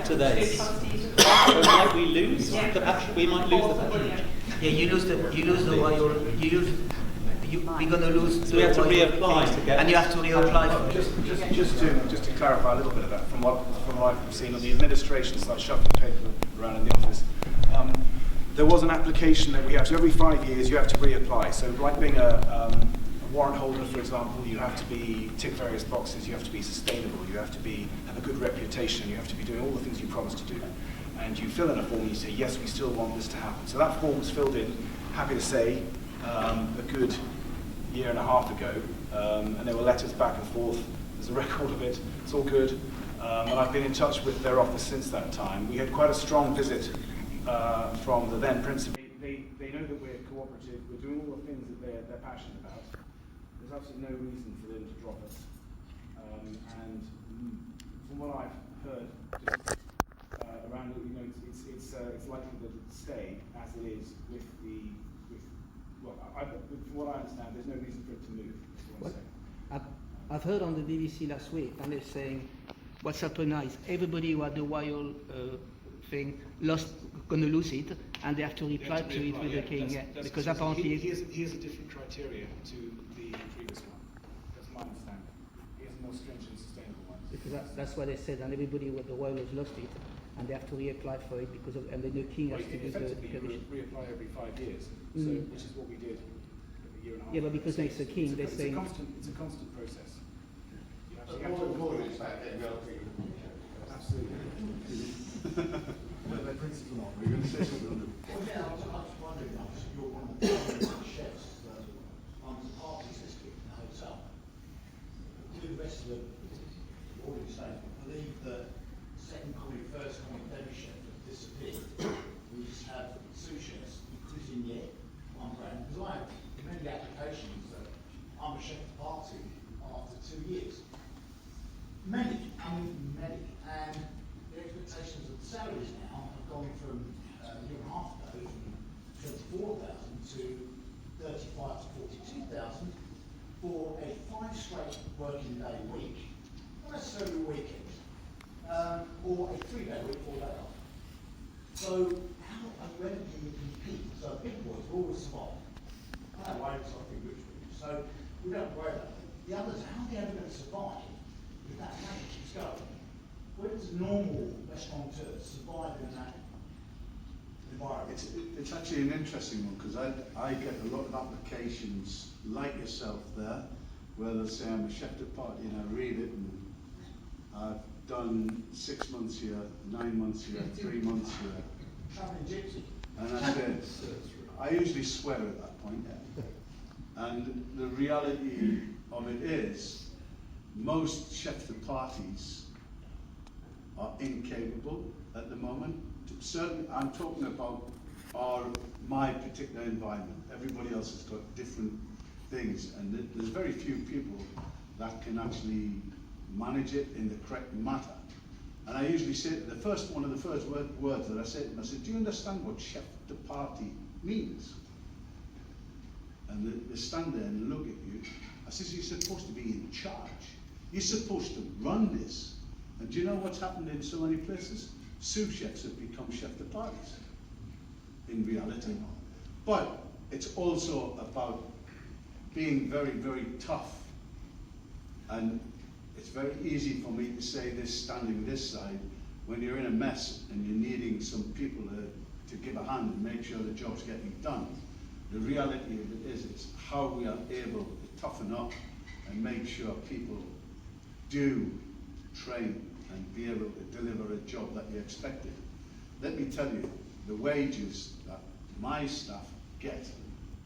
To this. So might we lose the patron? We might lose the patronage. Yeah, you lose the royal. We're going to lose. So we have to reapply to get. And you have to reapply for it. Just to clarify a little bit of that, from what I've seen on the administration side, shuffling paper around in the office, there was an application that we have. So every 5 years you have to reapply. So like being a warrant holder, for example, you have to tick various boxes. You have to be sustainable. You have to have a good reputation. You have to be doing all the things you promised to do. And you fill in a form and you say, yes, we still want this to happen. So that form was filled in, happy to say, a good year and a half ago. And there were letters back and forth. There's a record of it. It's all good. And I've been in touch with their office since that time. We had quite a strong visit from the then principal. They know that we're cooperative. We're doing all the things that they're passionate about. There's absolutely no reason for them to drop us. And from what I've heard, just around, it's likely that it'll stay as it is with from what I understand, there's no reason for it to move. That's what I'm saying. I've heard on the BBC last week, and they're saying what's happened now is everybody who had the royal thing going to lose it, and they have to reply to it with the king. That's because apparently he has a different criteria to the previous one. That's my understanding. He has a more stringent, sustainable one. Because that's what they said, and everybody with the royal has lost it, and they have to reapply for it and then the king has to do the reapply every 5 years, which is what we did a year and a half. Yeah, but because it's a king, they're saying it's a constant process. Absolutely. They're principal on. We're going to say something on them. Well, yeah, I was wondering, you're one of the chefs that on the parties this week in the hotel. Do the rest of the audience believe that second coming, first coming demi chef have disappeared? We just have sous chefs, cuisinier, one brand. Because I have many applications that I'm a chef de partie after 2 years. Many. And the expectations of the salaries now have gone from a year and a half ago from 24,000 to 35 to 42,000 for a 5 straight working day week, not necessarily a weekend, or a 3-day week, 4 day off. So how and when do you compete? So big boys will always survive. I don't worry because I think rich people, so we don't worry about it. The others, how are they ever going to survive if that money keeps going? Where does normal restaurateurs survive in that environment? It's actually an interesting one because I get a lot of applications like yourself there where they'll say I'm a chef de partie and I read it and I've done 6 months here, 9 months here, 3 months here. Traveling gypsy. And that's it. I usually swear at that point. And the reality of it is most chef de parties are incapable at the moment. Certainly, I'm talking about my particular environment. Everybody else has got different things, and there's very few people that can actually manage it in the correct manner. And I usually say, one of the first words that I say to them, I said, do you understand what chef de partie means? And they stand there and look at you. I said, you're supposed to be in charge. You're supposed to run this. And do you know what's happened in so many places? Sous chefs have become chef de parties in reality. But it's also about being very, very tough. And it's very easy for me to say this standing this side when you're in a mess and you're needing some people to give a hand and make sure the job's getting done. The reality of it is it's how we are able to toughen up and make sure people do train and be able to deliver a job that you expected. Let me tell you, the wages that my staff get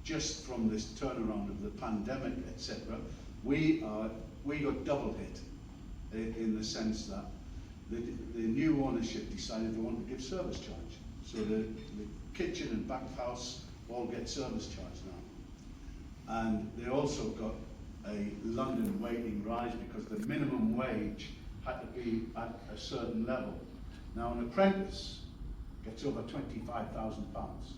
just from this turnaround of the pandemic, etc., we got double hit in the sense that the new ownership decided they wanted to give service charge. So the kitchen and back of house all get service charge now. And they also got a London waiting rise because the minimum wage had to be at a certain level. Now an apprentice gets over £25,000.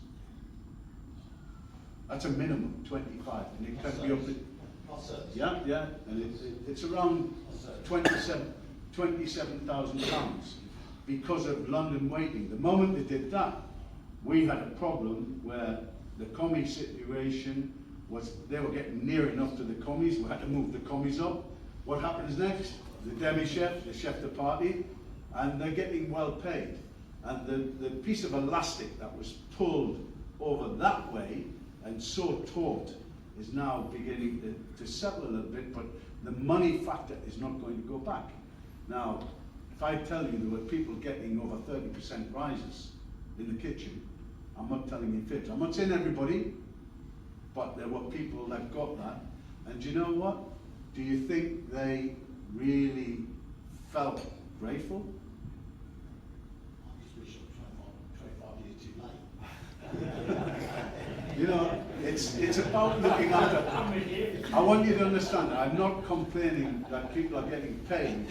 That's a minimum, 25, and it can be up to, yeah, and it's around £27,000 because of London waiting. The moment they did that, we had a problem where the commie situation was they were getting near enough to the commies. We had to move the commies up. What happens next? The demi-chef, the chef de partie, and they're getting well paid. And the piece of elastic that was pulled over that way and so taut is now beginning to settle a little bit, but the money factor is not going to go back. Now, if I tell you there were people getting over 30% rises in the kitchen, I'm not telling you fibs. I'm not saying everybody, but there were people that got that. And do you know what? Do you think they really felt grateful? I just wish I was 25 years too late. You know, it's about looking after. I want you to understand that I'm not complaining that people are getting paid,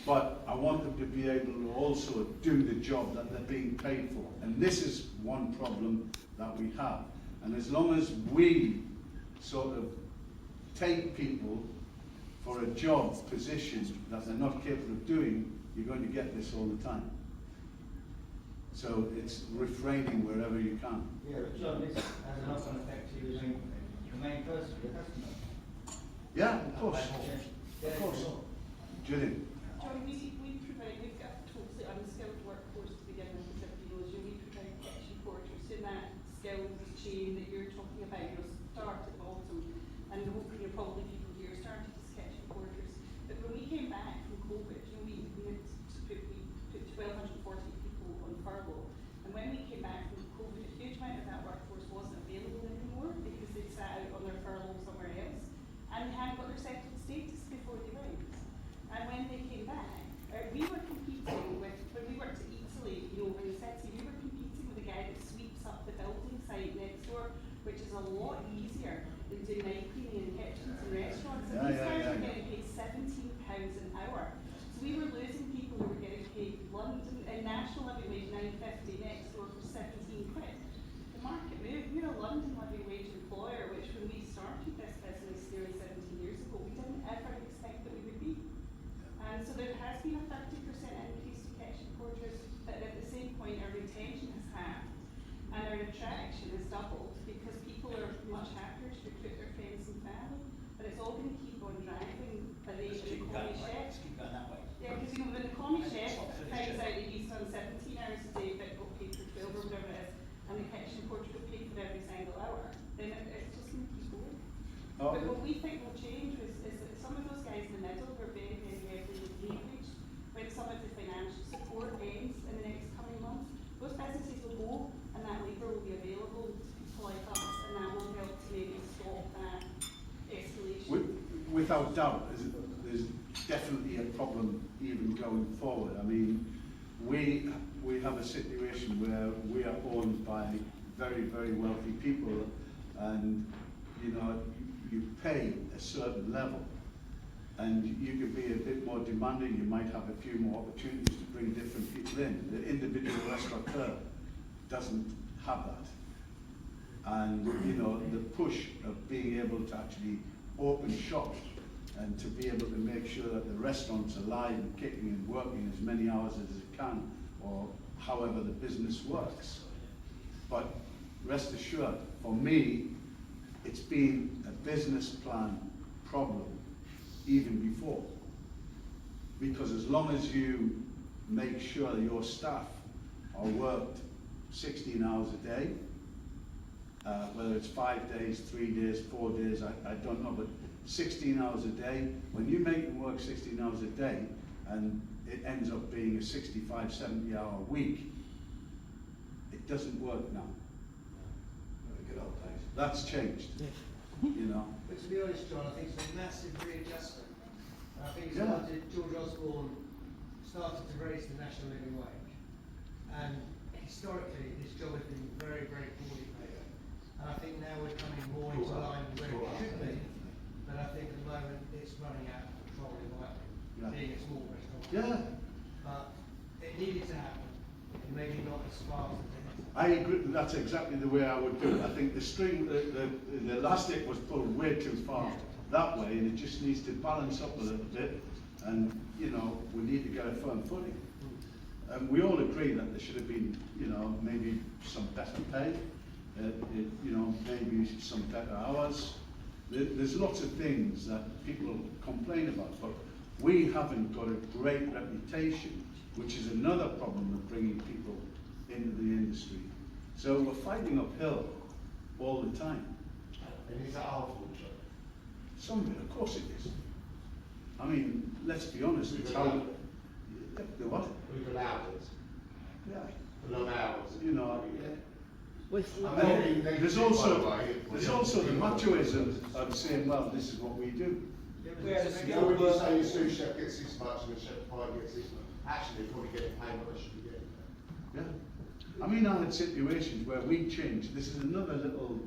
but I want them to be able to also do the job that they're being paid for. And this is one problem that we have. And as long as we sort of take people for a job position that they're not capable of doing, you're going to get this all the time. So it's refraining wherever you can. Yeah, but John, this has a knock-on effect to you as your main person, your customer. Yeah, of course. Of course. Julian. John, we've got a totally unskilled workforce to begin with, as everybody knows. We provide kitchen porters in that skilled chain that you're talking about. You'll start at the bottom, and hopefully you're probably people here started as kitchen porters. But when we came back from COVID, we put 1,240 people on furlough. And when we came back from COVID, a huge amount of that workforce wasn't available anymore because they'd sat out on their furlough somewhere else, and they hadn't got their settled status before they went. And when they came back, we were competing with, when we worked at Italy, in the city, we were competing with the guy that sweeps up the building site next door, which is a lot easier than doing night cleaning in kitchens and restaurants. And these guys were getting paid £17 an hour. So we were losing people who were getting paid London and national living wage £9.50 next door for 17 quid. The market moved. We're a London living wage employer, which when we started this business nearly 17 years ago, we didn't ever expect that we would be. And so there has been a 30% increase in kitchen porters, but at the same point our retention has halved and our attraction has doubled because people are much happier to recruit their friends and family. But it's all going to keep on driving by the commie chef. Keep going that way. Yeah, because when the commie chef finds out that he's done 17 hours a day but got paid for 12 or whatever it is, and the kitchen porter got paid for every single hour, then it's just going to keep going. But what we think will change is that some of those guys in the middle who are very, very heavily leveraged, when some of the financial support ends in the next coming months, those businesses will go and that labour will be available to people like us, and that will help to maybe stop that escalation. Without doubt, there's definitely a problem even going forward. I mean, we have a situation where we are owned by very, very wealthy people, and you know, you pay a certain level, and you can be a bit more demanding. You might have a few more opportunities to bring different people in. The individual restaurateur doesn't have that, and you know, the push of being able to actually open shop and to be able to make sure that the restaurant's alive and kicking and working as many hours as it can, or however the business works. But rest assured, for me, it's been a business plan problem even before. Because as long as you make sure your staff are worked 16 hours a day, whether it's 5 days, 3 days, 4 days, I don't know, but 16 hours a day, when you make them work 16 hours a day and it ends up being a 65, 70 hour week, it doesn't work now. Good old days. That's changed, you know. But to be honest, John, I think it's a massive readjustment. And I think George Osborne started to raise the national living wage. And historically, this job has been very, very poorly paid. And I think now we're coming more into line with where it should be. But I think at the moment it's running out of control in my opinion, being a small restaurant. Yeah. But it needed to happen. Maybe not as fast as it is. I agree. That's exactly the way I would do it. I think the string, the elastic was pulled way too far that way, and it just needs to balance up a little bit. And you know, we need to get a firm footing. We all agree that there should have been, you know, maybe some better pay. You know, maybe some better hours. There's lots of things that people complain about, but we haven't got a great reputation, which is another problem of bringing people into the industry. So we're fighting uphill all the time. And is that our fault, John? Some of it, of course it is. I mean, let's be honest, it's how... The what? We've allowed it. Yeah. For long hours. You know, there's there's also the machoism of saying, well, this is what we do. When you say your sous chef gets this much and the chef pie gets this much, actually they're probably getting paid what they should be getting. Yeah. I mean, I had situations where we changed. This is another little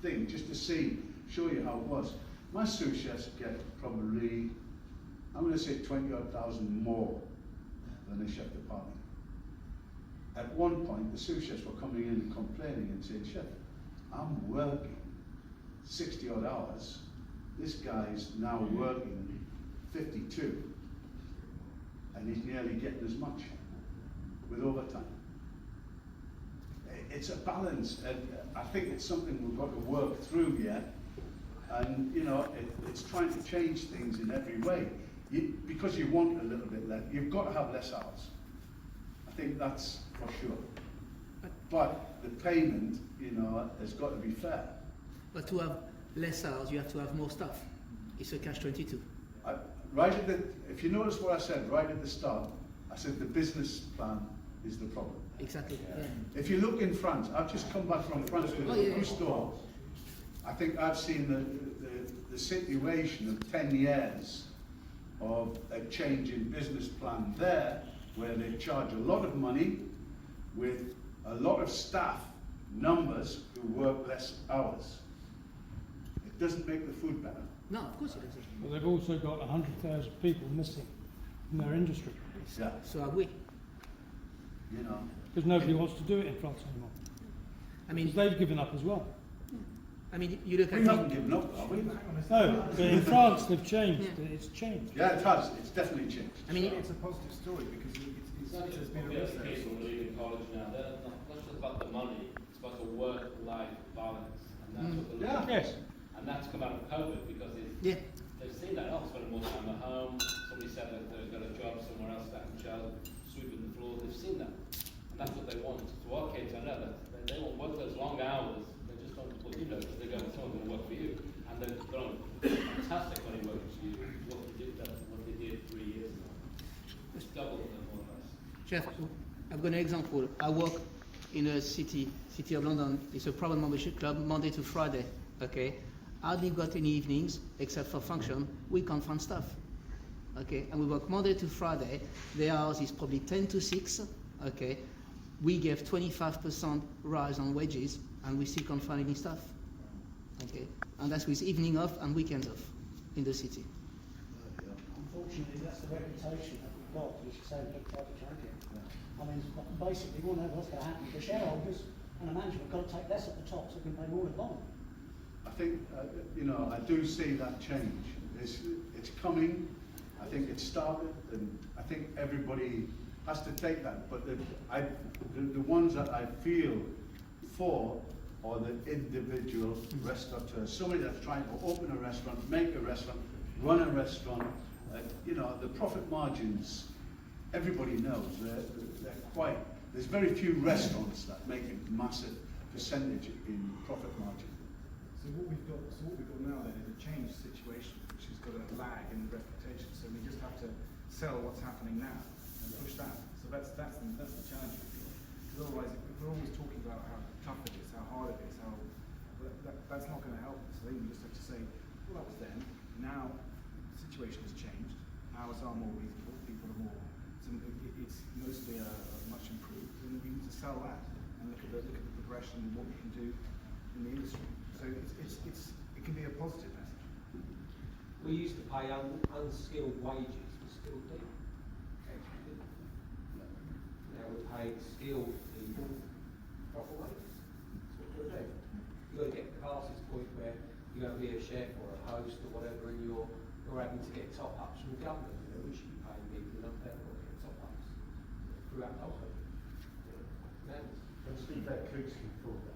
thing, just to show you how it was. My sous chefs get probably, I'm going to say 20-odd thousand more than the chef de partie. At one point, the sous chefs were coming in and complaining and saying, Chef, I'm working 60-odd hours. This guy's now working 52, and he's nearly getting as much with overtime. It's a balance, and I think it's something we've got to work through yet. And you know, it's trying to change things in every way. Because you want a little bit less, you've got to have less hours. I think that's for sure. But the payment, you know, has got to be fair. But to have less hours, you have to have more staff. It's a catch-22. If you notice what I said right at the start, I said the business plan is the problem. Exactly. Yeah. If you look in France, I've just come back from France with a new store. I think I've seen the situation of 10 years of a change in business plan there, where they charge a lot of money with a lot of staff numbers who work less hours. It doesn't make the food better. No, of course it doesn't. Well, they've also got 100,000 people missing in their industry. Yeah. So have we. You know. Because nobody wants to do it in France anymore. I mean, they've given up as well. I mean, you look at... We haven't given up, have we? No, but in France they've changed. Yeah. It's changed. Yeah, it has. It's definitely changed. I mean, it's a positive story because it's been a research. People leaving college now, they're not just about the money, it's about the work-life balance. And that's what they're looking for. Yes. And that's come out of COVID because they've seen that, oh, spending more time at home. Somebody said that they've got a job somewhere else, that child sweeping the floor. They've seen that. And that's what they want. To our kids, I know that they won't work those long hours. They just don't, well, you know, because they're going, someone's going to work for you. And they're on fantastic money working for you. What they did 3 years ago. It's double them more or less. Chef, I've got an example. I work in a city of London. It's a private membership club, Monday to Friday. Okay, hardly got any evenings except for function. We can't find staff. Okay, and we work Monday to Friday. The hours is probably 10 to 6. Okay, we give 25% rise on wages, and we still can't find any staff. Okay, and that's with evening off and weekends off in the city. Unfortunately, that's the reputation that we've got, as you say, with private champion. I mean, basically, we all know what's going to happen. The shareholders and the management have got to take less at the top so they can pay more at the bottom. I think, you know, I do see that change. It's coming. I think it's started, and I think everybody has to take that. But the ones that I feel for are the individual restaurateurs. Somebody that's trying to open a restaurant, make a restaurant, run a restaurant. You know, the profit margins, everybody knows, they're quite, there's very few restaurants that make a massive percentage in profit margin. So what we've got now then is a changed situation, which has got a lag in the reputation. So we just have to sell what's happening now and push that. So that's the challenge we feel. Because otherwise, if we're always talking about how tough it is, how hard it is, that's not going to help us. I think we just have to say, well, that was then. Now, the situation has changed. Hours are more reasonable. People are more. It's mostly much improved, and we need to sell that and look at the progression and what we can do in the industry. So it can be a positive message. We used to pay unskilled wages for skilled people. Now we pay skilled people proper wages. That's what we're doing. You've got to get past this point where you have to be a chef or a host or whatever, and you're having to get top-ups from the government. You know, we should be paying people enough better to get top-ups throughout the whole country. And to be fair, Coots can afford that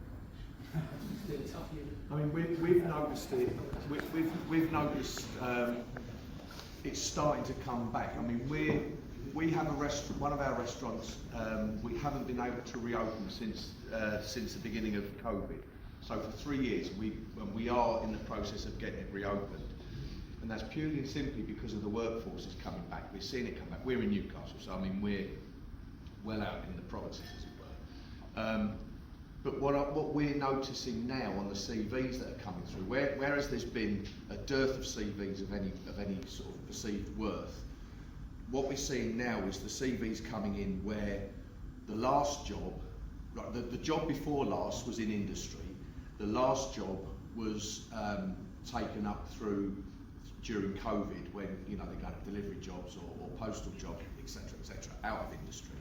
I mean, we've noticed it. We've noticed it's starting to come back. I mean, we have a restaurant. One of our restaurants we haven't been able to reopen since the beginning of COVID. So for 3 years, we are in the process of getting it reopened, and that's purely and simply because of the workforce is coming back. We're seeing it come back. We're in Newcastle, so I mean we're well out in the provinces, as it were. But what we're noticing now on the CVs that are coming through, whereas there's been a dearth of CVs of any sort of perceived worth, what we're seeing now is the CVs coming in where the last job, right, the job before last was in industry. The last job was taken up during COVID, when they're going to delivery jobs or postal jobs, etc., out of industry.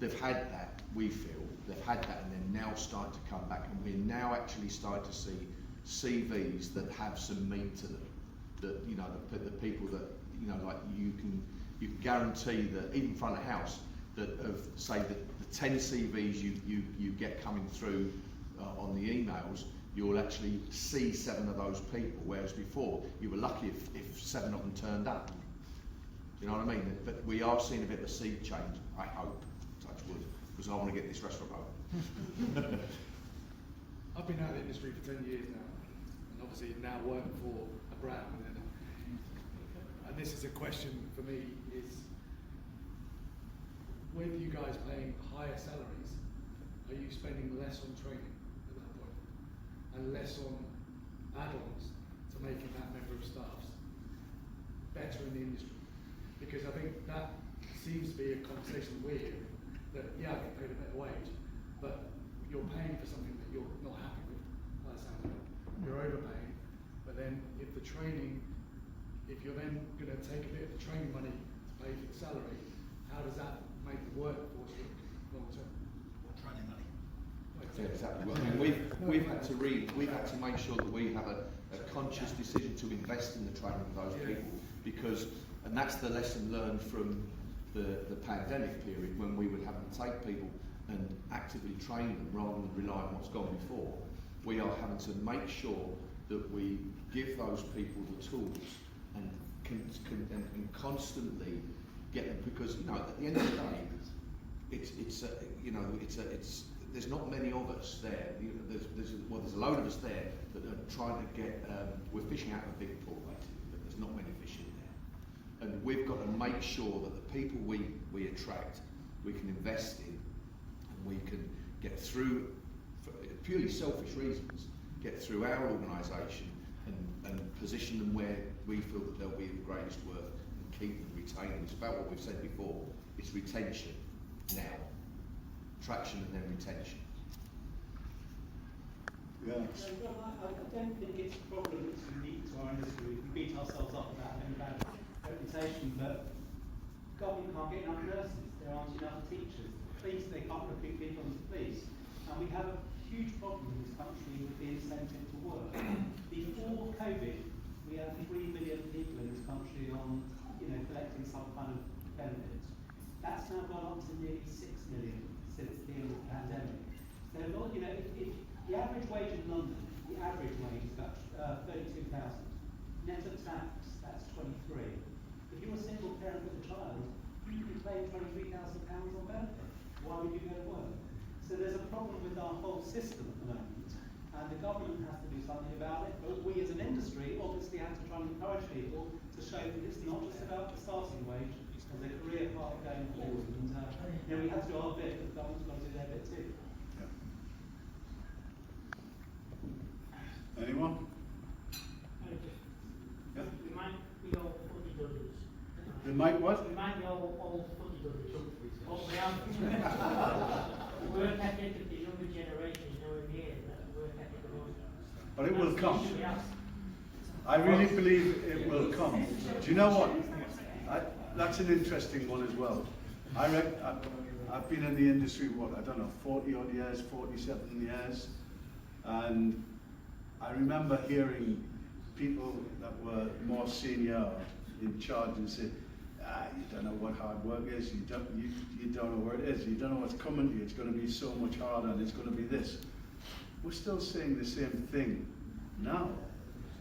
They've had that, we feel, they've had that, and they're now starting to come back, and we're now actually starting to see CVs that have some meat to them. That the people that like you can guarantee that even front of house that of say the 10 CVs you get coming through on the emails, you'll actually see 7 of those people, whereas before you were lucky if 7 of them turned up. You know what I mean? But we are seeing a bit of a sea change, I hope, touch wood, because I want to get this restaurant open. I've been out of the industry for 10 years now, and obviously now work for a brand. And this is a question for me, is with you guys paying higher salaries, are you spending less on training at that point? And less on add-ons to making that member of staff better in the industry? Because I think that seems to be a conversation we're hearing, that yeah, I get paid a better wage, but you're paying for something that you're not happy with, by the sound of it. You're overpaying, but then if you're then going to take a bit of the training money to pay for the salary, how does that make the workforce look long term? What training money? Yeah, exactly. Well, I mean, we've had to make sure that we have a conscious decision to invest in the training of those people, and that's the lesson learned from the pandemic period, when we would have to take people and actively train them rather than rely on what's gone before. We are having to make sure that we give those people the tools and constantly get them, because at the end of the day, there's not many of us there. There's a load of us there that are trying to get. We're fishing out of a big pool, basically, but there's not many fish in there, and we've got to make sure that the people we attract, we can invest in, and we can get through, for purely selfish reasons, get through our organisation and position them where we feel that they'll be of the greatest worth, and keep them, retain them. It's about what we've said before. It's retention now. Traction and then retention. I don't think it's a problem that's unique to our industry. We beat ourselves up about having a bad reputation, but government can't get enough nurses, there aren't enough teachers. Police, they can't recruit people into police. And we have a huge problem in this country with the incentive to work. Before COVID, we had 3 million people in this country on, collecting some kind of benefits. That's now gone up to nearly 6 million since the end of the pandemic. So, if the average wage in London, the average wage is about 32,000. Net of tax, that's 23. If you're a single parent with a child, you can claim £23,000 on benefit. Why would you go to work? So there's a problem with our whole system at the moment, and the government has to do something about it, but we as an industry obviously have to try and encourage people to show that it's not just about the starting wage, and the career path going forward. And we have to do our bit, but the government's got to do their bit too. Yeah. Anyone? Yeah. We might be all footy-dudders. They might what? We might be all footy-dudders. But we are. Work ethic of the younger generation is nowhere near that work ethic but it will come. I really believe it will come. Do you know what? That's an interesting one as well. I've been in the industry, what, I don't know, 40 odd years, 47 years, and I remember hearing people that were more senior in charge and say, you don't know what hard work is, you don't know where it is, you don't know what's coming to you, it's going to be so much harder and it's going to be this. We're still saying the same thing now,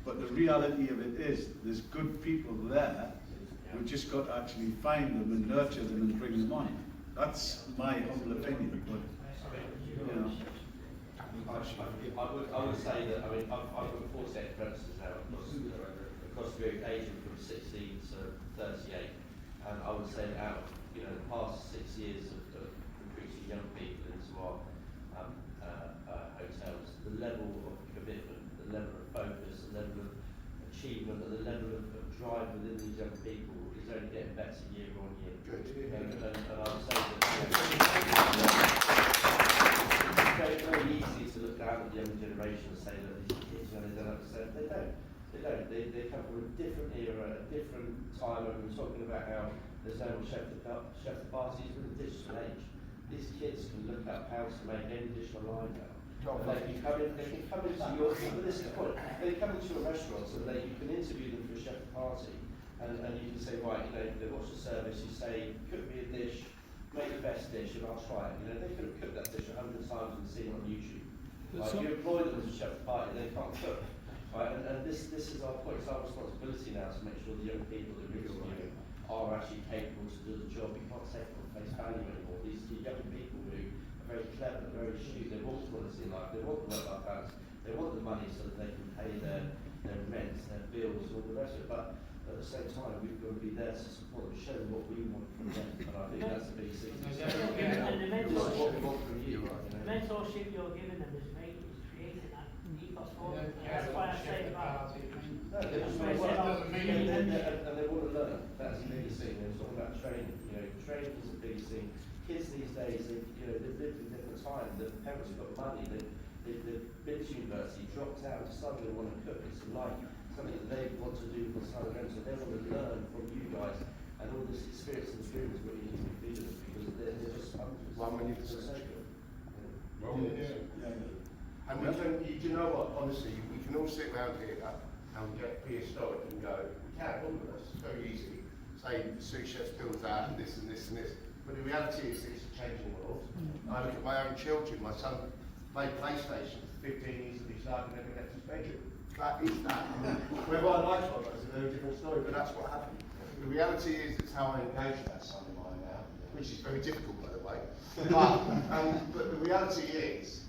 but the reality of it is there's good people there. We've just got to actually find them and nurture them and bring them on. That's my humble opinion, but you know. I would say that, I mean, I've got 48 apprentices now across the group, aging from 16 to 38, and I would say that out of, you know, the past 6 years of recruiting young people into our hotels, the level of commitment, the level of focus, the level of achievement, and the level of drive within these young people is only getting better year on year. Good. And I would say that it's very easy to look down at the younger generation and say that these kids, you know, they don't understand. They don't. They come from a different era, a different time, and we're talking about how there's no more chef de parties with the digital age. These kids can look up how to make any additional line now. They can come into your, but this is the point, they come into a restaurant so that you can interview them for a chef de party, and you can say, right, you know, they watch the service, you say, cook me a dish, make the best dish, and I'll try it. You know, they could have cooked that dish 100 times and seen it on YouTube. Right? You employ them as a chef de party, they can't cook. Right? And this is our point, it's our responsibility now to make sure the young people that we're interviewing are actually capable to do the job. We can't take them on face value anymore. These young people who are very clever, very astute, they want quality in life, they want the work-life balance, they want the money so that they can pay their rent, their bills, all the rest of it. But at the same time, we've got to be there to support them, show them what we want from them. And I think that's the big thing. And the mentorship, what we want from you, right? the mentorship you're giving them is creating that ethos for them. That's why I say about. No, they just want to work, and they want to learn. That's the biggest thing. They're talking about training. You know, training is the biggest thing. Kids these days, they've lived in different times. The parents have got money. They've been to university, dropped out, decided they want to cook. It's like something that they want to do for the side of them. So they want to learn from you guys, and all this experience and food is what you need to be feeding them, because they're just hungry. 1,000,000%. And we can, you know what, honestly, we can all sit around here and get prehistoric and go, we can't, all of us, it's very easy, say the sous chef's built that and this and this and this. But the reality is it's a changing world. I look at my own children, my son played PlayStation for 15 years of his life and never left his bedroom. That is that. I mean, whether I like it or not is a very different story, but that's what happened. The reality is it's how I engage with that son of mine now, which is very difficult, by the way. But the reality is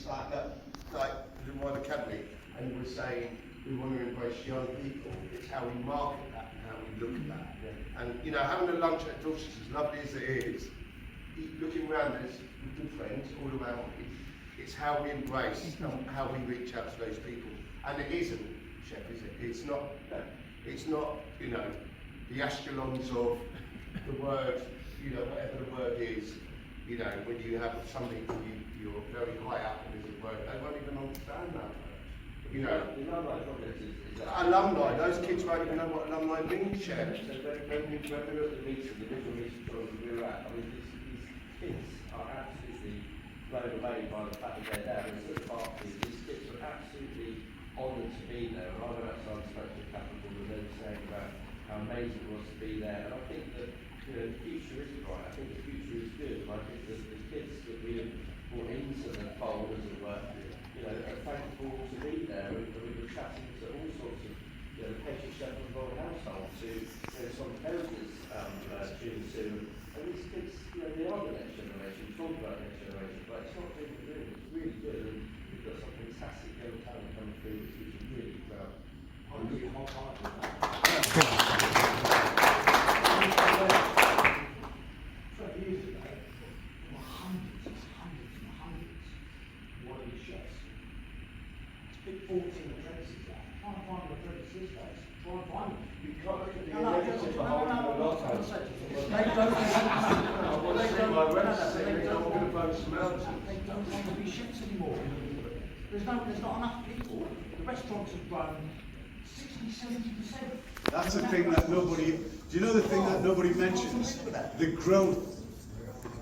like that, like the Wine Academy, and you were saying we want to embrace young people. It's how we market that and how we look at that. And you know, having a lunch at Dorchester, as lovely as it is, looking around as good friends all around, it's how we embrace and how we reach out to those people. And it isn't, Chef, is it? It's not, you know, the Ashkelons of the word, you know, whatever the word is, you know, when you have something you're very high up and there's a word, they won't even understand that. You know, alumni, those kids won't even know what alumni means, Chef. So when we were at the meeting, the visual meeting we were at, I mean, these kids are absolutely blown away by the fact that they're there. And at Barclays, these kids are absolutely honoured to be there. And I went outside and spoke to the capital and they were saying about how amazing it was to be there. And I think that, you know, the future is bright. I think the future is good. And I think that the kids that we have brought into the fold, as it were, you know, are thankful to be there. And we were chatting to all sorts of, you know, the pastry chef of the Royal Household, to, you know, some heritage students who, and these kids, you know, they are the next generation. We talk about the next generation, but it's not doing what we're doing. It's really good, and we've got some fantastic young talent coming through, which is really proud. I'm really hot heart with that. 20 years ago, there were hundreds and hundreds of working chefs. It's big 14 apprentices now. Try and find an apprentice these days. Try and find them. You can't look at the negative the whole lot. They don't want to be chefs anymore. there's not enough people. The restaurants have grown 60-70%. That's the thing that nobody, do you know the thing that nobody mentions? The growth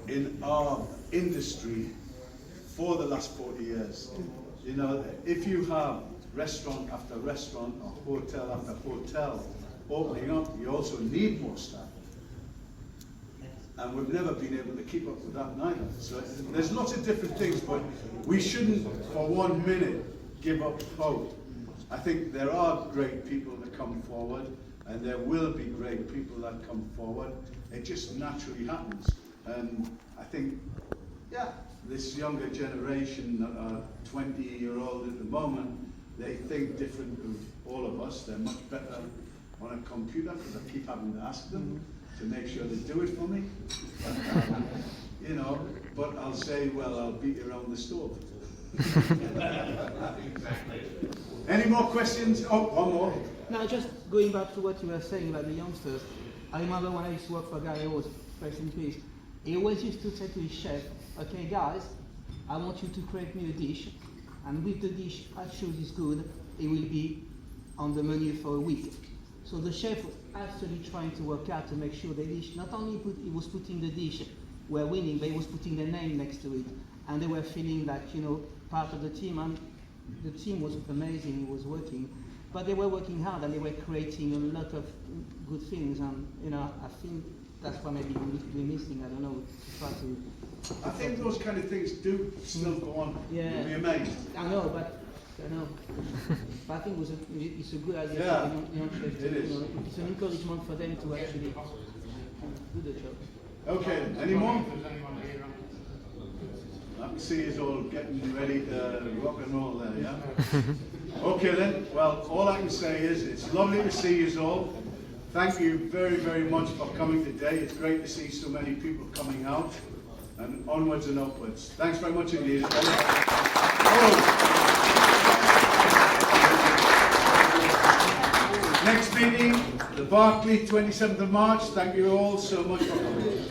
in our industry for the last 40 years. You know, if you have restaurant after restaurant or hotel after hotel opening up, you also need more staff. And we've never been able to keep up with that neither. So there's lots of different things, but we shouldn't for 1 minute give up hope. I think there are great people that come forward, and there will be great people that come forward. It just naturally happens. And I think, yeah, this younger generation that are 20-year-old at the moment, they think different of all of us. They're much better on a computer because I keep having to ask them to make sure they do it for me. You know, but I'll say, well, I'll beat you around the stove. Any more questions? Oh, one more. No, just going back to what you were saying about the youngsters. I remember when I used to work for a guy who was rest in peace. He always used to say to his chef, okay guys, I want you to create me a dish, and with the dish I choose is good, it will be on the menu for a week. So the chef was actually trying to work out to make sure the dish, not only he was putting the dish were winning, but he was putting their name next to it. And they were feeling that, you know, part of the team, and the team was amazing, it was working. But they were working hard and they were creating a lot of good things, and, you know, I think that's what maybe we're missing, I don't know, to try to... I think those kind of things do still go on. Yeah. You'll be amazed. I know, but I think it's a good idea. Yeah, For young chefs, it is. You know, it's an encouragement for them to actually do the job. Okay, any more? I can see you all getting ready to rock and roll there, yeah? Okay then, well, all I can say is it's lovely to see you all. Thank you very, very much for coming today. It's great to see so many people coming out, and onwards and upwards. Thanks very much indeed. Next meeting, the Berkeley, 27th of March. Thank you all so much for coming.